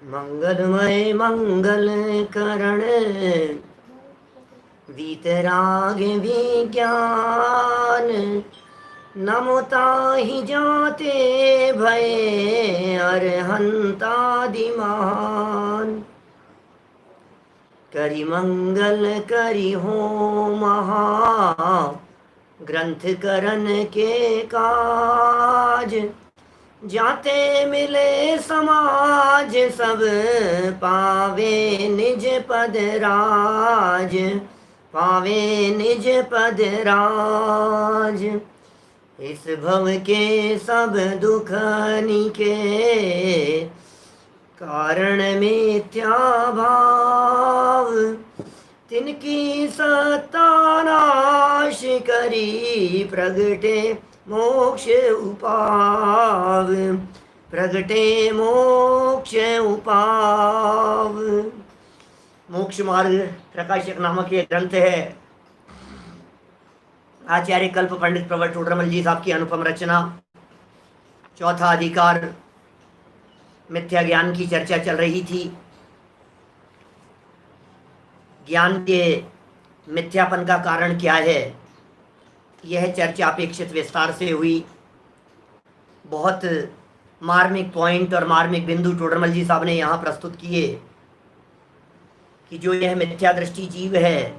मंगलमय मंगल करण वीतराग विज्ञान नमताहि जाते भये अरहंतादिमान करि मंगल करि हो महा ग्रंथ करन के काज जाते मिले समाज सब पावे निज पद राज पावे निज पद राज इस भव के सब दुख निके कारण मिथ्या भाव तिनकी सत्ता नाश करी प्रगटे मोक्ष उपाव प्रगटे मोक्ष उपाव। मोक्ष मार्ग प्रकाशक नामक ये ग्रंथ है। आचार्य कल्प पंडित प्रवर टोडरमल जी साहब की अनुपम रचना। चौथा अधिकार मिथ्या ज्ञान की चर्चा चल रही थी। ज्ञान के मिथ्यापन का कारण क्या है, यह चर्चा अपेक्षित विस्तार से हुई। बहुत मार्मिक पॉइंट और मार्मिक बिंदु टोडरमल जी साहब ने यहाँ प्रस्तुत किए कि जो यह मिथ्या दृष्टि जीव है,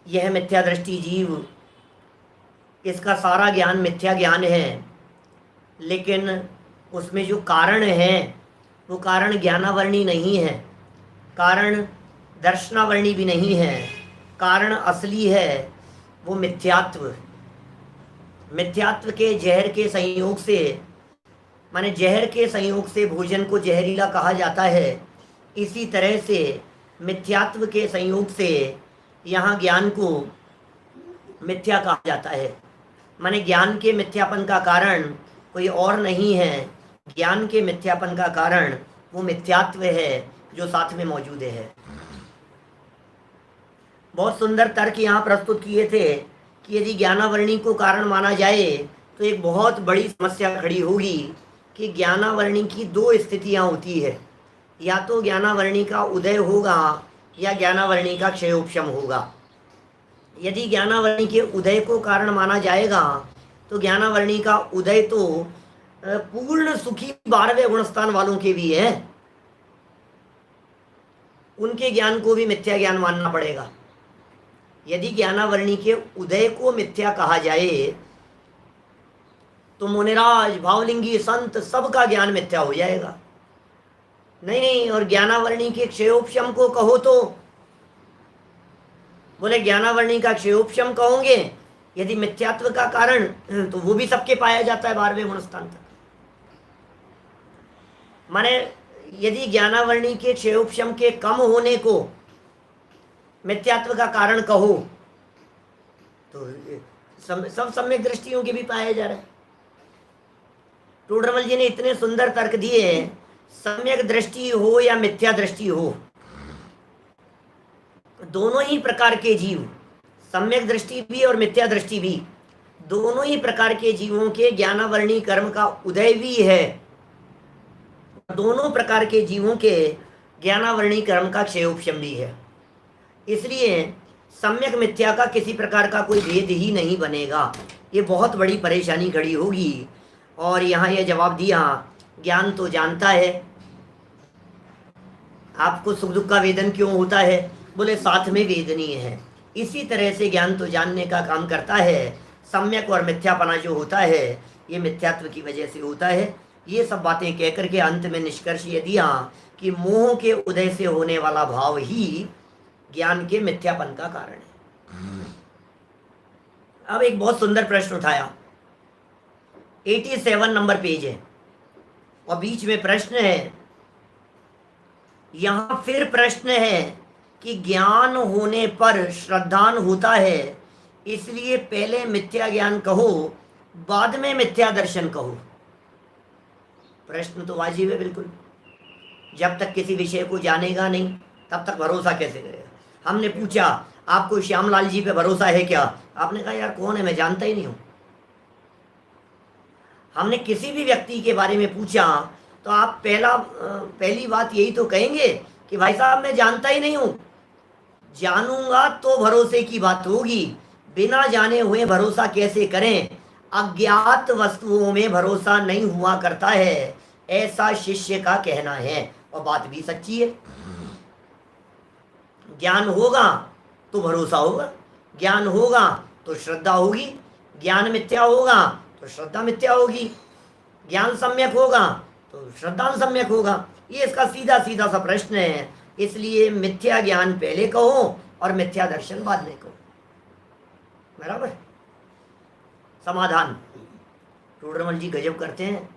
यह मिथ्या दृष्टि जीव, इसका सारा ज्ञान मिथ्या ज्ञान है, लेकिन उसमें जो कारण है वो कारण ज्ञानावर्णी नहीं है, कारण दर्शनावर्णी भी नहीं है। कारण असली है वो मिथ्यात्व। मिथ्यात्व के जहर के संयोग से, माने जहर के संयोग से भोजन को जहरीला कहा जाता है, इसी तरह से मिथ्यात्व के संयोग से यहाँ ज्ञान को मिथ्या कहा जाता है। माने ज्ञान के मिथ्यापन का कारण कोई और नहीं है, ज्ञान के मिथ्यापन का कारण वो मिथ्यात्व है जो साथ में मौजूद है। बहुत सुंदर तर्क यहाँ प्रस्तुत किए थे कि यदि ज्ञानावर्णी को कारण माना जाए तो एक बहुत बड़ी समस्या खड़ी होगी कि ज्ञानावर्णी की दो स्थितियाँ होती है, या तो ज्ञानावर्णी का उदय होगा या ज्ञानावर्णी का क्षयोपशम होगा। यदि ज्ञानावर्णी के उदय को कारण माना जाएगा तो ज्ञानावर्णी का उदय तो पूर्ण सुखी 12वें गुणस्थान वालों के भी है, उनके ज्ञान को भी मिथ्या ज्ञान मानना पड़ेगा। यदि ज्ञानावर्णी के उदय को मिथ्या कहा जाए तो मुनिराज, भावलिंगी, संत, सबका ज्ञान मिथ्या हो जाएगा। नहीं, और ज्ञानावर्णी के क्षयोपशम को कहो तो बोले ज्ञानावर्णी का क्षयोपशम कहोगे यदि मिथ्यात्व का कारण, तो वो भी सबके पाया जाता है 12वें गुणस्थान तक। माने यदि ज्ञानावर्णी के क्षयोपशम के कम होने को मिथ्यात्व का कारण कहो तो सब सम्यक दृष्टियों के भी पाए जा रहे हैं। टोडरमल जी ने इतने सुंदर तर्क दिए, सम्यक दृष्टि हो या मिथ्या दृष्टि हो, दोनों ही प्रकार के जीव, सम्यक दृष्टि भी और मिथ्या दृष्टि भी, दोनों ही प्रकार के जीवों के ज्ञानावर्णी कर्म का उदय भी है, दोनों प्रकार के जीवों के ज्ञानावर्णी कर्म का क्षयोपशम भी है। इसलिए सम्यक मिथ्या का किसी प्रकार का कोई भेद ही नहीं बनेगा। ये बहुत बड़ी परेशानी खड़ी होगी। और यहाँ यह जवाब दिया, ज्ञान तो जानता है। आपको सुख दुख का वेदन क्यों होता है, बोले साथ में वेदनीय है। इसी तरह से ज्ञान तो जानने का काम करता है। सम्यक और मिथ्यापना जो होता है ये मिथ्यात्व की वजह से होता है। ये सब बातें कहकर के अंत में निष्कर्ष ये दिया कि मोह के उदय से होने वाला भाव ही ज्ञान के मिथ्यापन का कारण है। अब एक बहुत सुंदर प्रश्न उठाया, 87 नंबर पेज है और बीच में प्रश्न है। यहां फिर प्रश्न है कि ज्ञान होने पर श्रद्धान होता है, इसलिए पहले मिथ्या ज्ञान कहो बाद में मिथ्या दर्शन कहो। प्रश्न तो वाजिब है बिल्कुल। जब तक किसी विषय को जानेगा नहीं तब तक भरोसा कैसे करेगा। हमने पूछा आपको श्यामलाल जी पे भरोसा है क्या, आपने कहा यार कौन है, मैं जानता ही नहीं हूं। हमने किसी भी व्यक्ति के बारे में पूछा तो आप पहली बात यही तो कहेंगे कि भाई साहब मैं जानता ही नहीं हूँ, जानूंगा तो भरोसे की बात होगी, बिना जाने हुए भरोसा कैसे करें, अज्ञात वस्तुओं में भरोसा नहीं हुआ करता है, ऐसा शिष्य का कहना है। और बात भी सच्ची है। ज्ञान होगा तो भरोसा होगा, ज्ञान होगा तो श्रद्धा होगी, ज्ञान मिथ्या होगा तो श्रद्धा मिथ्या होगी, ज्ञान सम्यक होगा तो श्रद्धा सम्यक होगा। ये इसका सीधा सीधा सा प्रश्न है। इसलिए मिथ्या ज्ञान पहले कहो और मिथ्या दर्शन बाद में कहो। बराबर। समाधान टोडरमल जी गजब करते हैं,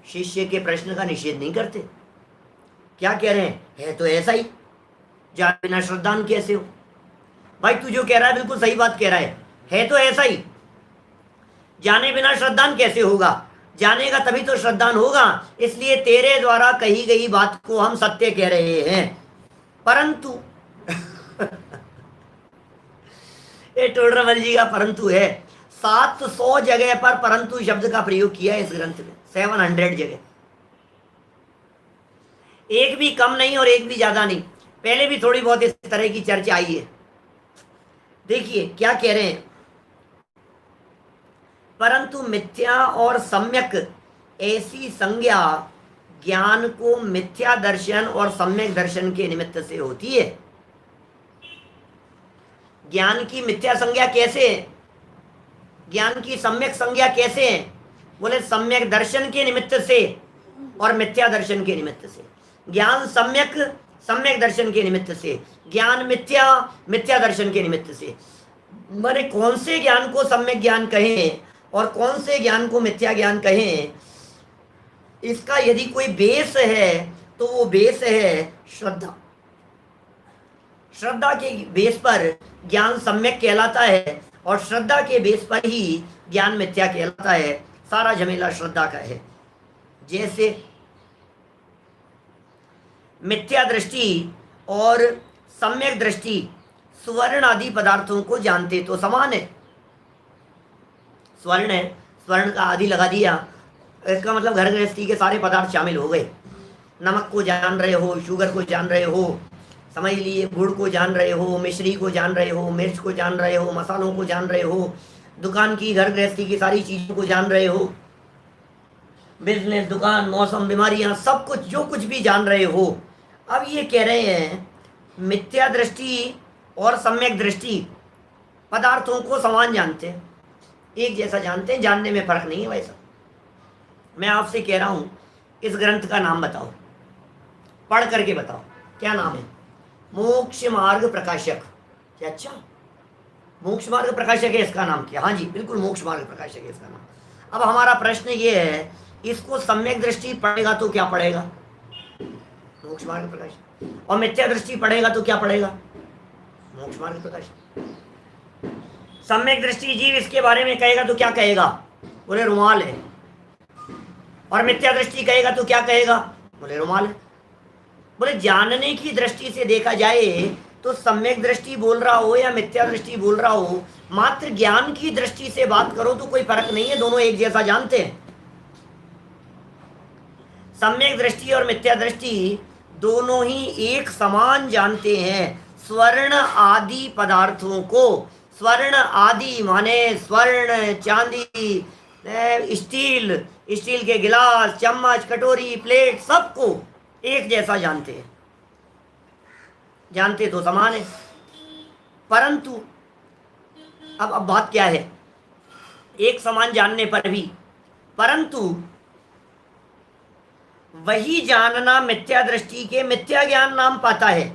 शिष्य के प्रश्न का निषेध नहीं करते। क्या कह रहे हैं? है तो ऐसा ही, जाने बिना श्रद्धान कैसे हो? भाई तू जो कह रहा है बिल्कुल सही बात कह रहा है तो ऐसा ही, जाने बिना श्रद्धान कैसे होगा? जानेगा तभी तो श्रद्धान होगा। इसलिए तेरे द्वारा कही गई बात को हम सत्य कह रहे हैं, परंतु ये टोडरमल जी का परंतु है। 700 जगह पर परंतु शब्द का प्रयोग किया है इस ग्रंथ में, 700 जगह, एक भी कम नहीं और एक भी ज्यादा नहीं। पहले भी थोड़ी बहुत इस तरह की चर्चा आई है। देखिए क्या कह रहे हैं, परंतु मिथ्या और सम्यक ऐसी संज्ञा ज्ञान को मिथ्या दर्शन और सम्यक दर्शन के निमित्त से होती है। ज्ञान की मिथ्या संज्ञा कैसे है, ज्ञान की सम्यक संज्ञा कैसे है? बोले सम्यक दर्शन के निमित्त से और मिथ्या दर्शन के निमित्त से। ज्ञान सम्यक सम्यक दर्शन के निमित्त से, ज्ञान मिथ्या मिथ्या दर्शन के निमित्त से। माने कौन से ज्ञान को सम्यक ज्ञान कहें और कौन से ज्ञान को मिथ्या ज्ञान कहें, इसका यदि कोई बेस है तो वो बेस है श्रद्धा। श्रद्धा के बेस पर ज्ञान सम्यक कहलाता है और श्रद्धा के बेस पर ही ज्ञान मिथ्या कहलाता है। सारा झमेला श्रद्धा का है। जैसे मिथ्या दृष्टि और सम्यक दृष्टि स्वर्ण आदि पदार्थों को जानते तो समान है। स्वर्ण है, स्वर्ण का आदि लगा दिया, इसका मतलब घर गृहस्थी के सारे पदार्थ शामिल हो गए। नमक को जान रहे हो, शुगर को जान रहे हो, समझ लिए, गुड़ को जान रहे हो, मिश्री को जान रहे हो, मिर्च को जान रहे हो, मसालों को जान रहे हो, दुकान की घर गृहस्थी की सारी चीज़ों को जान रहे हो, बिजनेस, दुकान, मौसम, बीमारियां, सब कुछ, जो कुछ भी जान रहे हो। अब ये कह रहे हैं मिथ्या दृष्टि और सम्यक दृष्टि पदार्थों को समान जानते हैं, एक जैसा जानते हैं, जानने में फर्क नहीं है। वैसा मैं आपसे कह रहा हूँ इस ग्रंथ का नाम बताओ, पढ़ करके बताओ क्या नाम है? मोक्ष मार्ग प्रकाशक। क्या? अच्छा, मोक्ष मार्ग प्रकाशक है इसका नाम? क्या? हाँ जी बिल्कुल, मोक्ष मार्ग प्रकाशक है इसका नाम। अब हमारा प्रश्न ये है, इसको सम्यक दृष्टि पढ़ेगा तो क्या पढ़ेगा? मोक्ष मार्ग प्रकाशक। और मिथ्या दृष्टि पढ़ेगा तो क्या पढ़ेगा? मोक्ष मार्ग प्रकाशक। सम्यक दृष्टि जीव इसके बारे में कहेगा तो क्या कहेगा? बोले रुमाल है। और मिथ्या दृष्टि कहेगा तो क्या कहेगा? बोले रुमाल है। बोले जानने की दृष्टि से देखा जाए तो सम्यक दृष्टि बोल रहा हो या मिथ्या दृष्टि बोल रहा हो, मात्र ज्ञान की दृष्टि से बात करो तो कोई फर्क नहीं है, दोनों एक जैसा जानते हैं। सम्यक दृष्टि और मिथ्या दृष्टि दोनों ही एक समान जानते हैं स्वर्ण आदि पदार्थों को। स्वर्ण आदि माने स्वर्ण, चांदी, स्टील, स्टील के गिलास, चम्मच, कटोरी, प्लेट, सबको एक जैसा जानते हैं, जानते तो समान है। परंतु अब बात क्या है, एक समान जानने पर भी परंतु वही जानना मिथ्या दृष्टि के मिथ्या ज्ञान नाम पाता है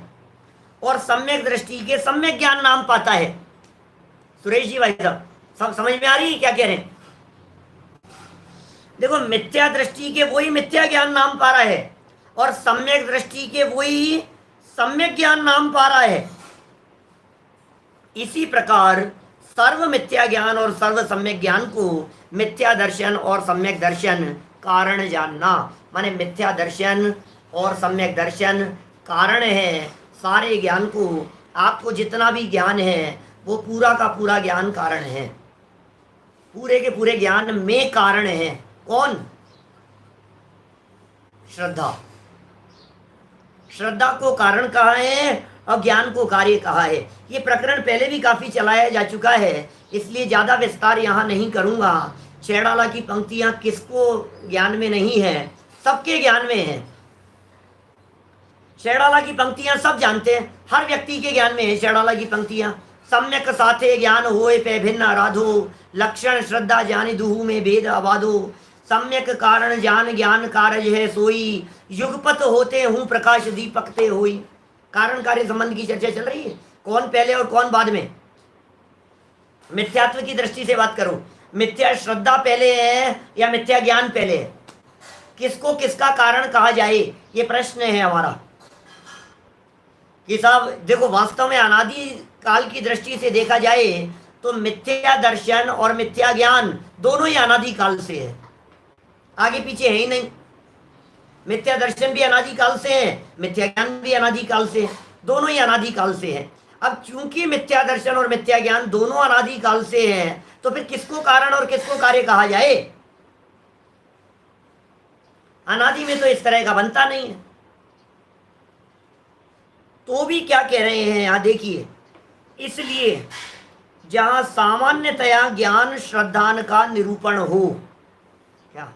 और सम्यक दृष्टि के सम्यक ज्ञान नाम पाता है। सुरेश जी भाई साहब, सब समझ में आ रही है क्या कह रहे हैं? देखो, मिथ्या दृष्टि के वही मिथ्या ज्ञान नाम पा रहा है और सम्यक दृष्टि के वही सम्यक ज्ञान नाम पा रहा है। इसी प्रकार सर्व मिथ्या ज्ञान और सर्व सम्यक ज्ञान को मिथ्या दर्शन और सम्यक दर्शन कारण जानना, माने मिथ्या दर्शन और सम्यक दर्शन कारण है सारे ज्ञान को। आपको जितना भी ज्ञान है वो पूरा का पूरा ज्ञान कारण है, पूरे के पूरे ज्ञान में कारण है। कौन? श्रद्धा। श्रद्धा को कारण कहा है और ज्ञान को कार्य कहा है। ये प्रकरण पहले भी काफी चलाया जा चुका है, इसलिए ज्यादा विस्तार यहाँ नहीं करूंगा। छेड़ाला की पंक्तियां किसको ज्ञान में नहीं है? सबके ज्ञान में है। छेड़ाला की पंक्तियां सब जानते हैं, हर व्यक्ति के ज्ञान में है छेड़ाला की पंक्तियां। सम्यक साथे ज्ञान होए पे भिन्न आराधो, लक्षण श्रद्धा जानि दुहु में भेद अबाधो। सम्यक कारण जान ज्ञान कारज है सोई, युगपत होते हूँ प्रकाश दीपक ते होई। कारण कार्य संबंध की चर्चा चल रही है, कौन पहले और कौन बाद में। मिथ्यात्व की दृष्टि से बात करो, मिथ्या श्रद्धा पहले है या मिथ्या ज्ञान पहले है? किसको किसका कारण कहा जाए, ये प्रश्न है हमारा। कि साहब देखो, वास्तव में अनादि काल की दृष्टि से देखा जाए तो मिथ्या दर्शन और मिथ्या ज्ञान दोनों ही अनादि काल से है, आगे पीछे है ही नहीं। मिथ्या दर्शन भी अनादि काल से है, मिथ्या ज्ञान भी अनादि काल से है, दोनों ही अनादि काल से है। अब चूंकि मिथ्या दर्शन और मिथ्या ज्ञान दोनों अनादि काल से हैं, तो फिर किसको कारण और किसको कार्य कहा जाए? अनादि में तो इस तरह का बनता नहीं है। तो भी क्या कह रहे हैं यहां देखिए, इसलिए जहां सामान्यतया ज्ञान श्रद्धान का निरूपण हो, क्या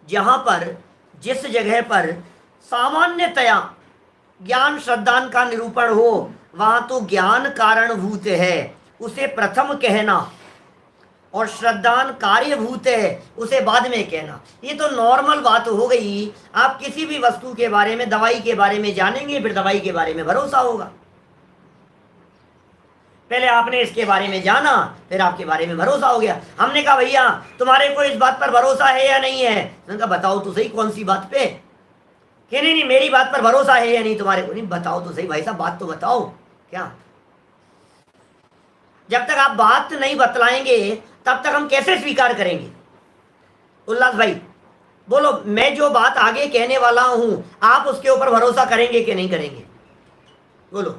जहां पर जिस जगह पर सामान्यतया ज्ञान श्रद्धान का निरूपण हो, वहां तो ज्ञान कारणभूत है, उसे प्रथम कहना, और श्रद्धान कार्यभूत है, उसे बाद में कहना। ये तो नॉर्मल बात हो गई। आप किसी भी वस्तु के बारे में, दवाई के बारे में जानेंगे, फिर दवाई के बारे में भरोसा होगा। पहले आपने इसके बारे में जाना, फिर आपके बारे में भरोसा हो गया। हमने कहा भैया तुम्हारे को इस बात पर भरोसा है या नहीं है? मैंने कहा बताओ तो सही, कौन सी बात पे? कि नहीं मेरी बात पर भरोसा है या नहीं तुम्हारे को? नहीं बताओ तो सही भाई साहब, बात तो बताओ। क्या जब तक आप बात नहीं बतलाएंगे तब तक हम कैसे स्वीकार करेंगे? उल्लास भाई बोलो, मैं जो बात आगे कहने वाला हूं आप उसके ऊपर भरोसा करेंगे कि नहीं करेंगे? बोलो।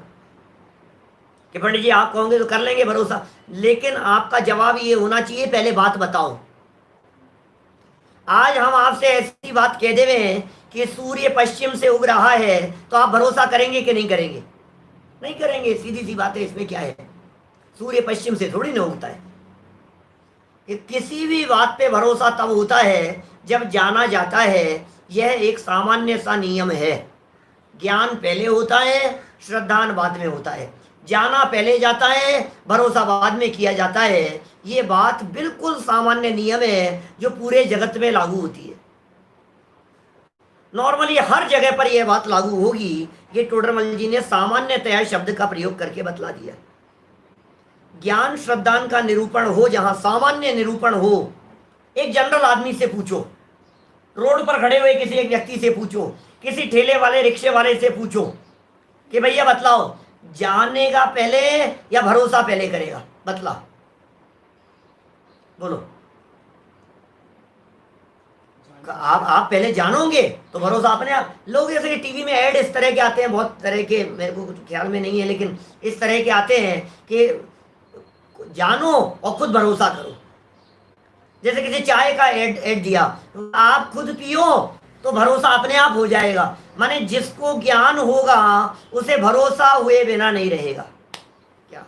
कि पंडित जी आप कहोगे तो कर लेंगे भरोसा, लेकिन आपका जवाब ये होना चाहिए पहले बात बताओ। आज हम आपसे ऐसी बात कह देवे हैं कि सूर्य पश्चिम से उग रहा है, तो आप भरोसा करेंगे कि नहीं करेंगे? नहीं करेंगे, सीधी सी बात है। इसमें क्या है, सूर्य पश्चिम से थोड़ी ना उगता है। किसी भी बात पे भरोसा तब होता है जब जाना जाता है। यह एक सामान्य सा नियम है। ज्ञान पहले होता है, श्रद्धान बाद में होता है। जाना पहले जाता है, भरोसा बाद में किया जाता है। ये बात बिल्कुल सामान्य नियम है जो पूरे जगत में लागू होती है। नॉर्मली हर जगह पर यह बात लागू होगी। ये टोडरमल जी ने सामान्यतया शब्द का प्रयोग करके बतला दिया। ज्ञान श्रद्धान का निरूपण हो, जहां सामान्य निरूपण हो। एक जनरल आदमी से पूछो, रोड पर खड़े हुए किसी एक व्यक्ति से पूछो, किसी ठेले वाले रिक्शे वाले से पूछो कि भैया बतलाओ, जानेगा पहले या भरोसा पहले करेगा? बतला, बोलो। आप पहले जानोगे तो भरोसा अपने आप। लोग जैसे कि टीवी में ऐड इस तरह के आते हैं, बहुत तरह के, मेरे को कुछ ख्याल में नहीं है, लेकिन इस तरह के आते हैं कि जानो और खुद भरोसा करो। जैसे किसी चाय का ऐड दिया, आप खुद पियो तो भरोसा अपने आप हो जाएगा। माने जिसको ज्ञान होगा उसे भरोसा हुए बिना नहीं रहेगा। क्या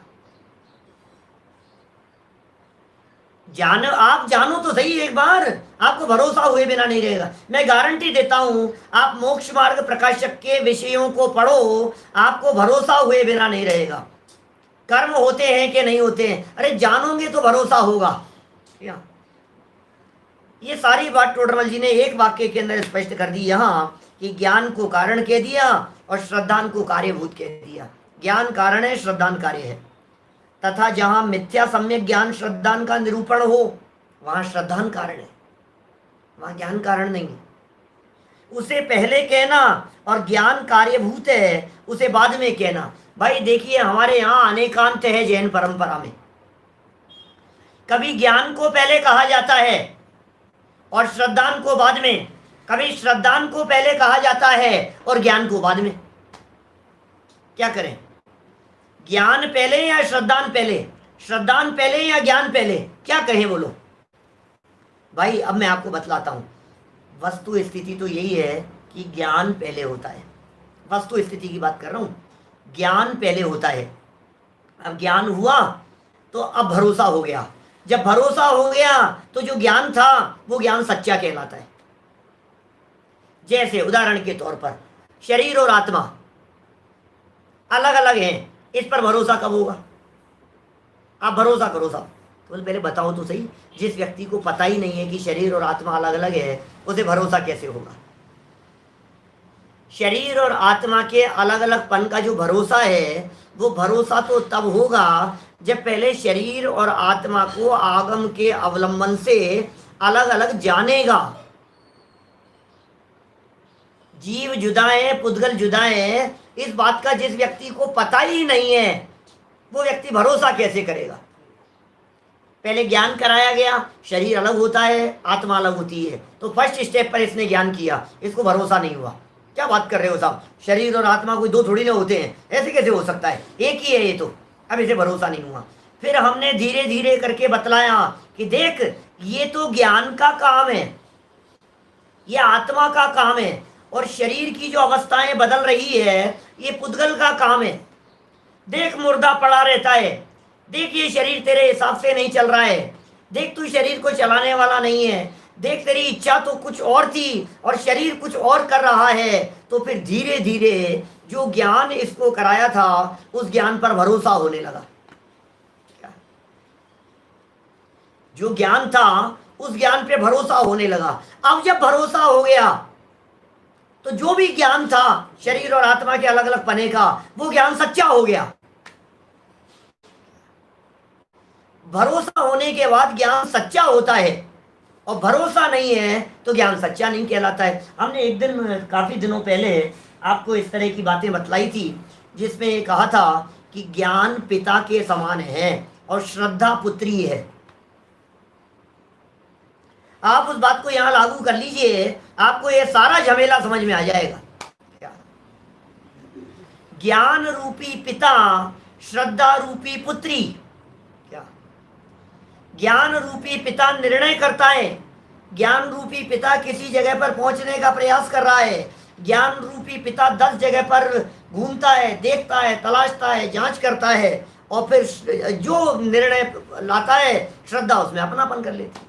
आप जानो तो सही एक बार, आपको भरोसा हुए बिना नहीं रहेगा। मैं गारंटी देता हूं, आप मोक्ष मार्ग प्रकाशक के विषयों को पढ़ो, आपको भरोसा हुए बिना नहीं रहेगा। कर्म होते हैं कि नहीं होते हैं, अरे जानोगे तो भरोसा होगा। ये सारी बात टोडरमल जी ने एक वाक्य के अंदर स्पष्ट कर दी यहाँ, कि ज्ञान को कारण कह दिया और श्रद्धान को कार्यभूत कह दिया। ज्ञान कारण है, श्रद्धान कार्य है। तथा जहां मिथ्या सम्यक ज्ञान श्रद्धान का निरूपण हो, वहां श्रद्धान कारण है, वहां ज्ञान कारण नहीं है। उसे पहले कहना और ज्ञान कार्यभूत है, उसे बाद में कहना। भाई देखिए, हमारे यहाँ अनेकांत है जैन परंपरा में। कभी ज्ञान को पहले कहा जाता है और श्रद्धान को बाद में, कभी श्रद्धान को पहले कहा जाता है और ज्ञान को बाद में। क्या करें, ज्ञान पहले या श्रद्धान पहले? श्रद्धान पहले या ज्ञान पहले? क्या कहें बोलो भाई? अब मैं आपको बतलाता हूं। वस्तु स्थिति तो यही है कि ज्ञान पहले होता है। वस्तु स्थिति की बात कर रहा हूँ, ज्ञान पहले होता है। अब ज्ञान हुआ तो अब भरोसा हो गया। जब भरोसा हो गया तो जो ज्ञान था वो ज्ञान सच्चा कहलाता है। जैसे उदाहरण के तौर पर शरीर और आत्मा अलग अलग हैं, इस पर भरोसा कब होगा? आप भरोसा करो साहब, तो पहले बताओ तो सही, जिस व्यक्ति को पता ही नहीं है कि शरीर और आत्मा अलग अलग है, उसे भरोसा कैसे होगा? शरीर और आत्मा के अलग अलग पन का जो भरोसा है, वो भरोसा तो तब होगा जब पहले शरीर और आत्मा को आगम के अवलंबन से अलग अलग जानेगा। जीव जुदा है, पुद्गल जुदा है, इस बात का जिस व्यक्ति को पता ही नहीं है, वो व्यक्ति भरोसा कैसे करेगा? पहले ज्ञान कराया गया, शरीर अलग होता है, आत्मा अलग होती है, तो फर्स्ट स्टेप पर इसने ज्ञान किया, इसको भरोसा नहीं हुआ। क्या बात कर रहे हो साहब, शरीर और आत्मा कोई दो थोड़ी ना होते हैं, ऐसे कैसे हो सकता है? एक ही है ये तो। अब इसे भरोसा नहीं हुआ। फिर हमने धीरे धीरे करके बतलाया कि देख, ये तो ज्ञान का काम है, ये आत्मा का काम है, और शरीर की जो अवस्थाएं बदल रही है ये पुद्गल का काम है। देख, मुर्दा पड़ा रहता है, देख ये शरीर तेरे हिसाब से नहीं चल रहा है, देख तू शरीर को चलाने वाला नहीं है, देख तेरी इच्छा तो कुछ और थी और शरीर कुछ और कर रहा है। तो फिर धीरे धीरे जो ज्ञान इसको कराया था उस ज्ञान पर भरोसा होने लगा। जो ज्ञान था उस ज्ञान पे भरोसा होने लगा। अब जब भरोसा हो गया तो जो भी ज्ञान था शरीर और आत्मा के अलग अलग पने का, वो ज्ञान सच्चा हो गया। भरोसा होने के बाद ज्ञान सच्चा होता है, और भरोसा नहीं है तो ज्ञान सच्चा नहीं कहलाता है। हमने एक दिन, काफी दिनों पहले आपको इस तरह की बातें बतलाई थी, जिसमें कहा था कि ज्ञान पिता के समान है और श्रद्धा पुत्री है। आप उस बात को यहां लागू कर लीजिए, आपको यह सारा झमेला समझ में आ जाएगा। ज्ञान रूपी पिता, श्रद्धा रूपी पुत्री। क्या? ज्ञान रूपी पिता निर्णय करता है, ज्ञान रूपी पिता किसी जगह पर पहुंचने का प्रयास कर रहा है, ज्ञान रूपी पिता 10 जगह पर घूमता है, देखता है, तलाशता है, जांच करता है, और फिर जो निर्णय लाता है श्रद्धा उसमें अपनापन कर लेती।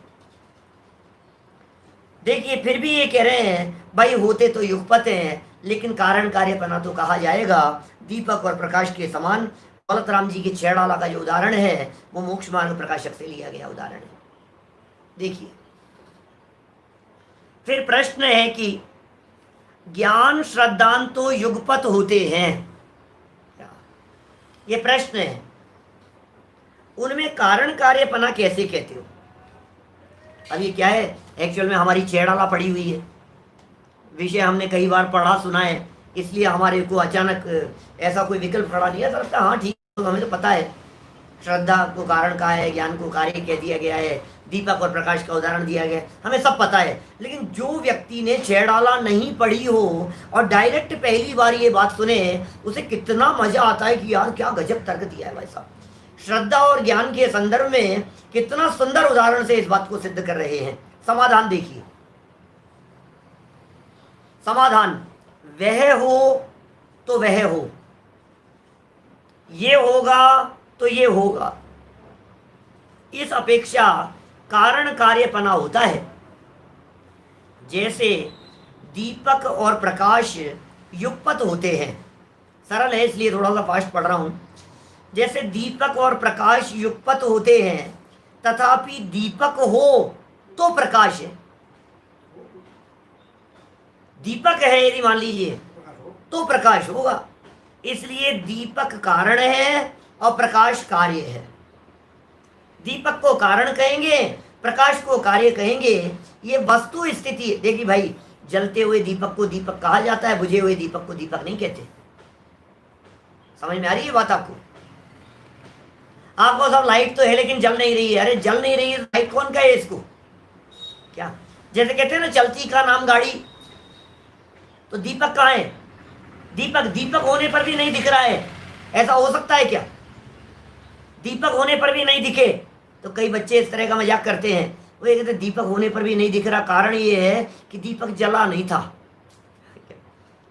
देखिए, फिर भी ये कह रहे हैं भाई होते तो युगपत हैं, लेकिन कारण कार्यपना तो कहा जाएगा। दीपक और प्रकाश के समान। दौलत राम जी के छेड़ाला का जो उदाहरण है वो मोक्ष मार्ग प्रकाशक से लिया गया उदाहरण है। देखिए, फिर प्रश्न है कि ज्ञान श्रद्धांत तो युगपत होते हैं, ये प्रश्न है, उनमें कारण कार्यपना कैसे कहते हो? अब ये क्या है, एक्चुअल में हमारी छेड़ाला पड़ी हुई है, विषय हमने कई बार पढ़ा सुना है, इसलिए हमारे को अचानक ऐसा कोई विकल्प खड़ा नहीं है। लगता हाँ ठीक, तो हमें तो पता है श्रद्धा को कारण कहा है, ज्ञान को कार्य कह दिया गया है, दीपक और प्रकाश का उदाहरण दिया गया है, हमें सब पता है। लेकिन जो व्यक्ति ने छेड़ाला नहीं पढ़ी हो और डायरेक्ट पहली बार ये बात सुने, उसे कितना मजा आता है कि यार क्या गजब तर्क दिया है भाई साहब। श्रद्धा और ज्ञान के संदर्भ में कितना सुंदर उदाहरण से इस बात को सिद्ध कर रहे हैं। समाधान देखिए, समाधान, वह हो तो वह हो, ये होगा तो ये होगा, इस अपेक्षा कारण कार्यपना होता है। जैसे दीपक और प्रकाश युगपत होते हैं, सरल है इसलिए थोड़ा सा फास्ट पढ़ रहा हूं। जैसे दीपक और प्रकाश युगपत होते हैं, तथापि दीपक हो तो प्रकाश है। दीपक है यदि मान लीजिए तो प्रकाश होगा, इसलिए दीपक कारण है और प्रकाश कार्य है। दीपक को कारण कहेंगे, प्रकाश को कार्य कहेंगे, ये वस्तु स्थिति है। देखिए भाई, जलते हुए दीपक को दीपक कहा जाता है, बुझे हुए दीपक को दीपक नहीं कहते। समझ में आ रही है बात आपको? आपको सब लाइट तो है लेकिन जल नहीं रही है, अरे जल नहीं रही है, लाइट कौन कहे इसको? क्या जैसे कहते हैं ना, चलती का नाम गाड़ी, तो दीपक कहाँ है? दीपक, दीपक होने पर भी नहीं दिख रहा है, ऐसा हो सकता है क्या? दीपक होने पर भी नहीं दिखे। तो कई बच्चे इस तरह का मजाक करते हैं वो ये कहते दीपक होने पर भी नहीं दिख रहा, कारण ये है कि दीपक जला नहीं था,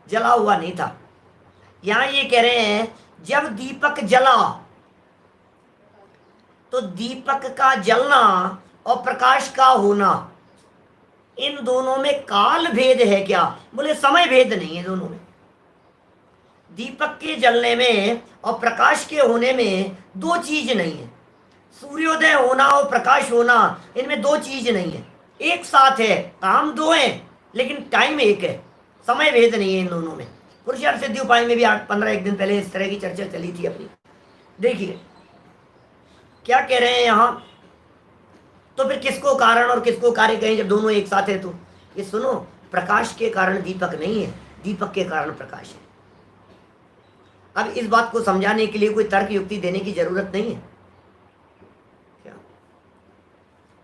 जला हुआ नहीं था। यहां ये कह रहे हैं जब दीपक जला तो दीपक का जलना और प्रकाश का होना, इन दोनों में काल भेद है क्या? बोले समय भेद नहीं है दोनों में। दीपक के जलने में और प्रकाश के होने में दो चीज नहीं है। सूर्योदय होना और प्रकाश होना, इनमें दो चीज नहीं है, एक साथ है, काम दो है लेकिन टाइम एक है, समय भेद नहीं है इन दोनों में। पुरुषार्थ सिद्धि उपाय में भी 8-15 एक दिन पहले इस तरह की चर्चा चली थी अपनी। देखिए क्या कह रहे हैं यहां, तो फिर किसको कारण और किसको कार्य कहें जब दोनों एक साथ है? तो ये सुनो, प्रकाश के कारण दीपक नहीं है, दीपक के कारण प्रकाश है। अब इस बात को समझाने के लिए कोई तर्क युक्ति देने की जरूरत नहीं है, क्या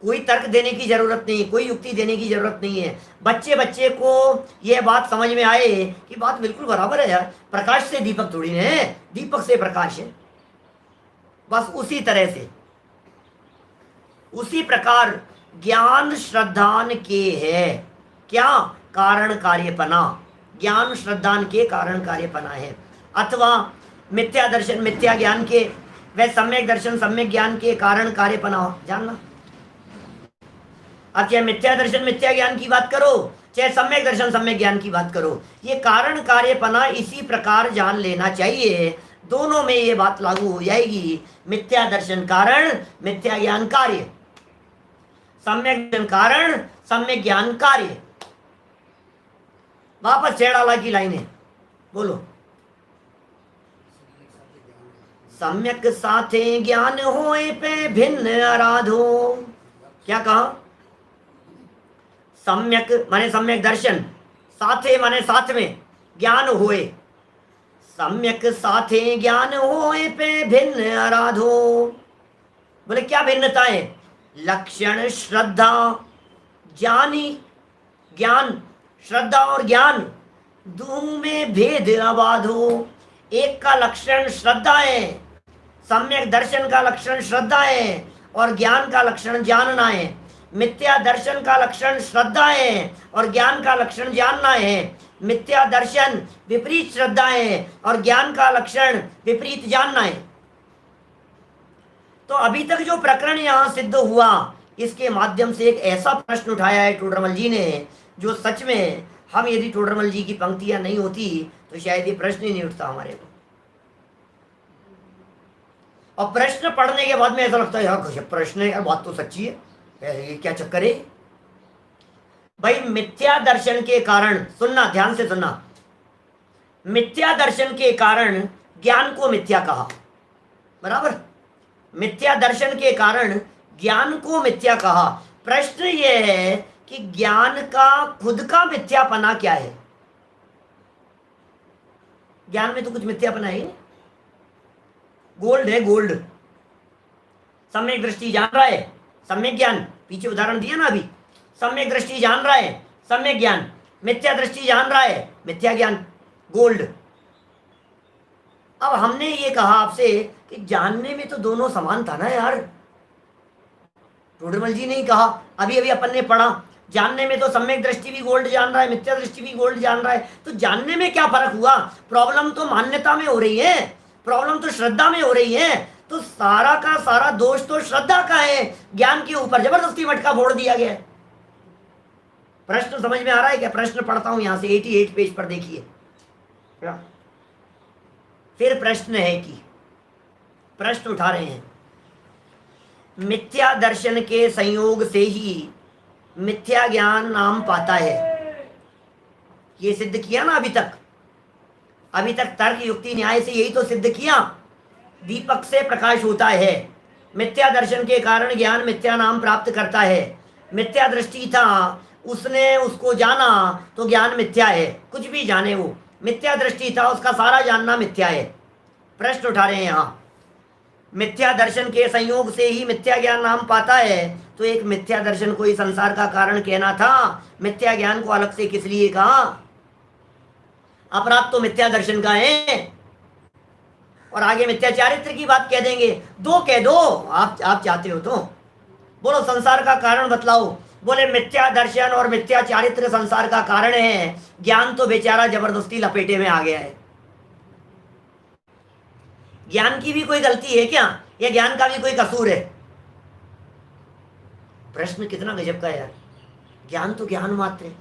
कोई तर्क देने की जरूरत नहीं है, कोई युक्ति देने की जरूरत नहीं है। बच्चे को यह बात समझ में आए कि बात बिल्कुल बराबर है यार, प्रकाश से दीपक थोड़ी है, दीपक से प्रकाश है। बस उसी तरह से, उसी प्रकार ज्ञान श्रद्धान के है क्या? कारण कार्यपना। ज्ञान श्रद्धान के कारण कार्यपना है, अथवा मिथ्या दर्शन मिथ्या ज्ञान के व सम्यक दर्शन सम्यक ज्ञान के कारण कार्यपना हो। जानना, अब चाहे मिथ्या दर्शन मिथ्या ज्ञान की बात करो, चाहे सम्यक दर्शन सम्यक ज्ञान की बात करो, ये कारण कार्यपना इसी प्रकार जान लेना चाहिए। दोनों में ये बात लागू हो जाएगी। मिथ्या दर्शन कारण, मिथ्या ज्ञान कार्य, सम्यक दर्शन कारण, सम्यक ज्ञान कार्य। वापस छेड़ाला की लाइन है, बोलो। सम्यक साथे ज्ञान होए पे भिन्न आराधो। क्या कहा? सम्यक माने सम्यक दर्शन, साथे माने साथ में, ज्ञान होए, सम्यक साथे ज्ञान होए पे भिन्न आराधो। बोले क्या भिन्नता है? लक्षण श्रद्धा ज्ञानी, ज्ञान श्रद्धा और ज्ञान दोनों में भेद अबाधो। एक का लक्षण श्रद्धा है, सम्यक दर्शन का लक्षण श्रद्धा है और ज्ञान का लक्षण जानना है। मिथ्या दर्शन का लक्षण श्रद्धा है और ज्ञान का लक्षण जानना है। मिथ्या दर्शन विपरीत श्रद्धा है और ज्ञान का लक्षण विपरीत जानना है। तो अभी तक जो प्रकरण यहां सिद्ध हुआ, इसके माध्यम से एक ऐसा प्रश्न उठाया है टोडरमल जी ने, जो सच में हम यदि टोडरमल जी की पंक्तियां नहीं होती तो शायद ये प्रश्न ही नहीं उठता हमारे को। और प्रश्न पढ़ने के बाद में ऐसा लगता है यार प्रश्न है, यार बात तो सच्ची है, ये क्या चक्कर है भाई? मिथ्या दर्शन के कारण, सुनना ध्यान से सुनना, मिथ्या दर्शन के कारण ज्ञान को मिथ्या कहा, बराबर? मिथ्या दर्शन के कारण ज्ञान को मिथ्या कहा। प्रश्न यह है कि ज्ञान का खुद का मिथ्यापना क्या है? ज्ञान में तो कुछ मिथ्यापना है ही नहीं, गोल्ड है गोल्ड। सम्यक दृष्टि जान रहा है, सम्यक ज्ञान, पीछे उदाहरण दिया ना अभी, सम्यक दृष्टि जान रहा है, सम्यक ज्ञान, मिथ्या दृष्टि जान रहा है, मिथ्या ज्ञान, गोल्ड। अब हमने ये कहा आपसे कि जानने में तो दोनों समान था ना यार। टोडरमल जी ने ही कहा, अभी अभी अपन ने पढ़ा, जानने में तो सम्यक दृष्टि भी गोल्ड जान रहा है, मिथ्या दृष्टि भी गोल्ड जान रहा है, तो जानने में क्या फर्क हुआ? प्रॉब्लम तो मान्यता में हो रही है, प्रॉब्लम तो श्रद्धा में हो रही है। तो सारा का सारा दोष तो श्रद्धा का है, ज्ञान के ऊपर जबरदस्ती मटका फोड़ दिया गया है। प्रश्न समझ में आ रहा है क्या? प्रश्न पढ़ता हूं यहां से 88 पेज पर, देखिए। फिर प्रश्न है कि प्रश्न उठा रहे हैं, मिथ्या दर्शन के संयोग से ही मिथ्या ज्ञान नाम पाता है। ये सिद्ध किया ना अभी तक, अभी तक तर्क युक्ति न्याय से यही तो सिद्ध किया। दीपक से प्रकाश होता है, मिथ्या दर्शन के कारण ज्ञान मिथ्या नाम प्राप्त करता है। मिथ्या दृष्टि था, उसने उसको जाना तो ज्ञान मिथ्या है, कुछ भी जाने वो, मिथ्या दृष्टि था, उसका सारा जानना मिथ्या है। प्रश्न उठा रहे हैं यहाँ, मिथ्या दर्शन के संयोग से ही मिथ्या ज्ञान नाम पाता है, तो एक मिथ्या दर्शन को ही संसार का कारण कहना था, मिथ्या ज्ञान को अलग से किस लिए कहा? अपराध तो मिथ्या दर्शन का है, और आगे मिथ्या चारित्र की बात कह देंगे। दो कह दो, आप चाहते हो तो बोलो संसार का कारण बतलाओ। बोले मिथ्या दर्शन और मिथ्या चारित्र संसार का कारण है। ज्ञान तो बेचारा जबरदस्ती लपेटे में आ गया है। ज्ञान की भी कोई गलती है क्या, या ज्ञान का भी कोई कसूर है? प्रश्न कितना गजब का है यार। ज्ञान तो ज्ञान मात्र है,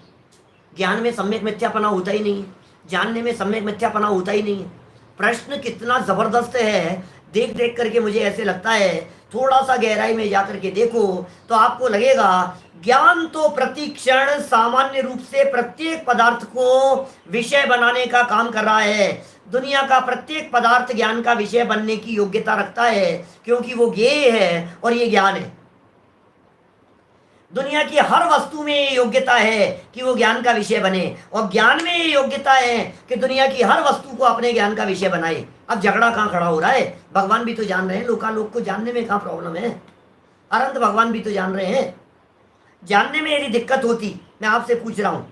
ज्ञान में सम्यक मिथ्यापना होता ही नहीं है, जानने में सम्यक मिथ्यापना होता ही नहीं है। प्रश्न कितना जबरदस्त है, देख देख करके मुझे ऐसे लगता है थोड़ा सा गहराई में जाकर के देखो तो आपको लगेगा ज्ञान तो प्रति क्षण सामान्य रूप से प्रत्येक पदार्थ को विषय बनाने का काम कर रहा है। दुनिया का प्रत्येक पदार्थ ज्ञान का विषय बनने की योग्यता रखता है, क्योंकि वो ज्ञेय है और ये ज्ञान है। दुनिया की हर वस्तु में ये योग्यता है कि वो ज्ञान का विषय बने, और ज्ञान में ये योग्यता है कि दुनिया की हर वस्तु को अपने ज्ञान का विषय बनाए। अब झगड़ा कहाँ खड़ा हो रहा है? भगवान भी तो जान रहे हैं, लोकालोक को जानने में कहाँ प्रॉब्लम है? अनंत भगवान भी तो जान रहे हैं। जानने में यदि दिक्कत होती, मैं आपसे पूछ रहा हूं,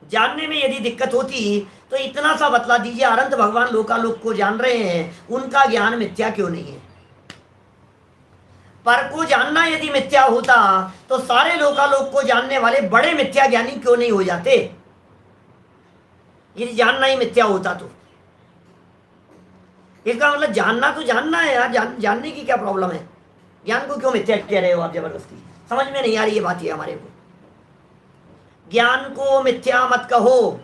जानने में यदि दिक्कत होती तो इतना सा बतला दीजिए, अनंत भगवान लोकालोक को जान रहे हैं, उनका ज्ञान मिथ्या क्यों नहीं है? पर को जानना यदि मिथ्या होता तो सारे लोकालोक को जानने वाले बड़े मिथ्या ज्ञानी क्यों नहीं हो जाते? यदि जानना ही मिथ्या होता तो इसका मतलब जानना तो जानना है यार, जानने की क्या प्रॉब्लम है? ज्ञान को क्यों मिथ्या कह रहे हो आप जबरदस्ती? समझ में नहीं आ रही ये बात है हमारे को। ज्ञान को मिथ्या मत कहो,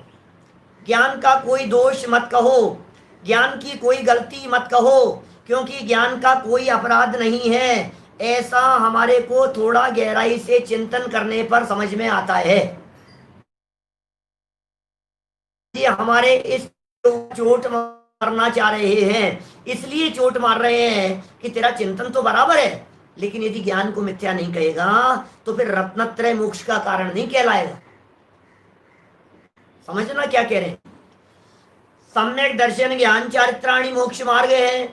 ज्ञान का कोई दोष मत कहो, ज्ञान की कोई गलती मत कहो, क्योंकि ज्ञान का कोई अपराध नहीं है। ऐसा हमारे को थोड़ा गहराई से चिंतन करने पर समझ में आता है। ये हमारे इस चोट मारना चाह रहे हैं, इसलिए चोट मार रहे हैं कि तेरा चिंतन तो बराबर है, लेकिन यदि ज्ञान को मिथ्या नहीं कहेगा तो फिर रत्नत्रय मोक्ष का कारण नहीं कहलाएगा। समझना क्या कह रहे हैं? सम्यक दर्शन ज्ञान चारित्राणि मोक्ष मार्ग है।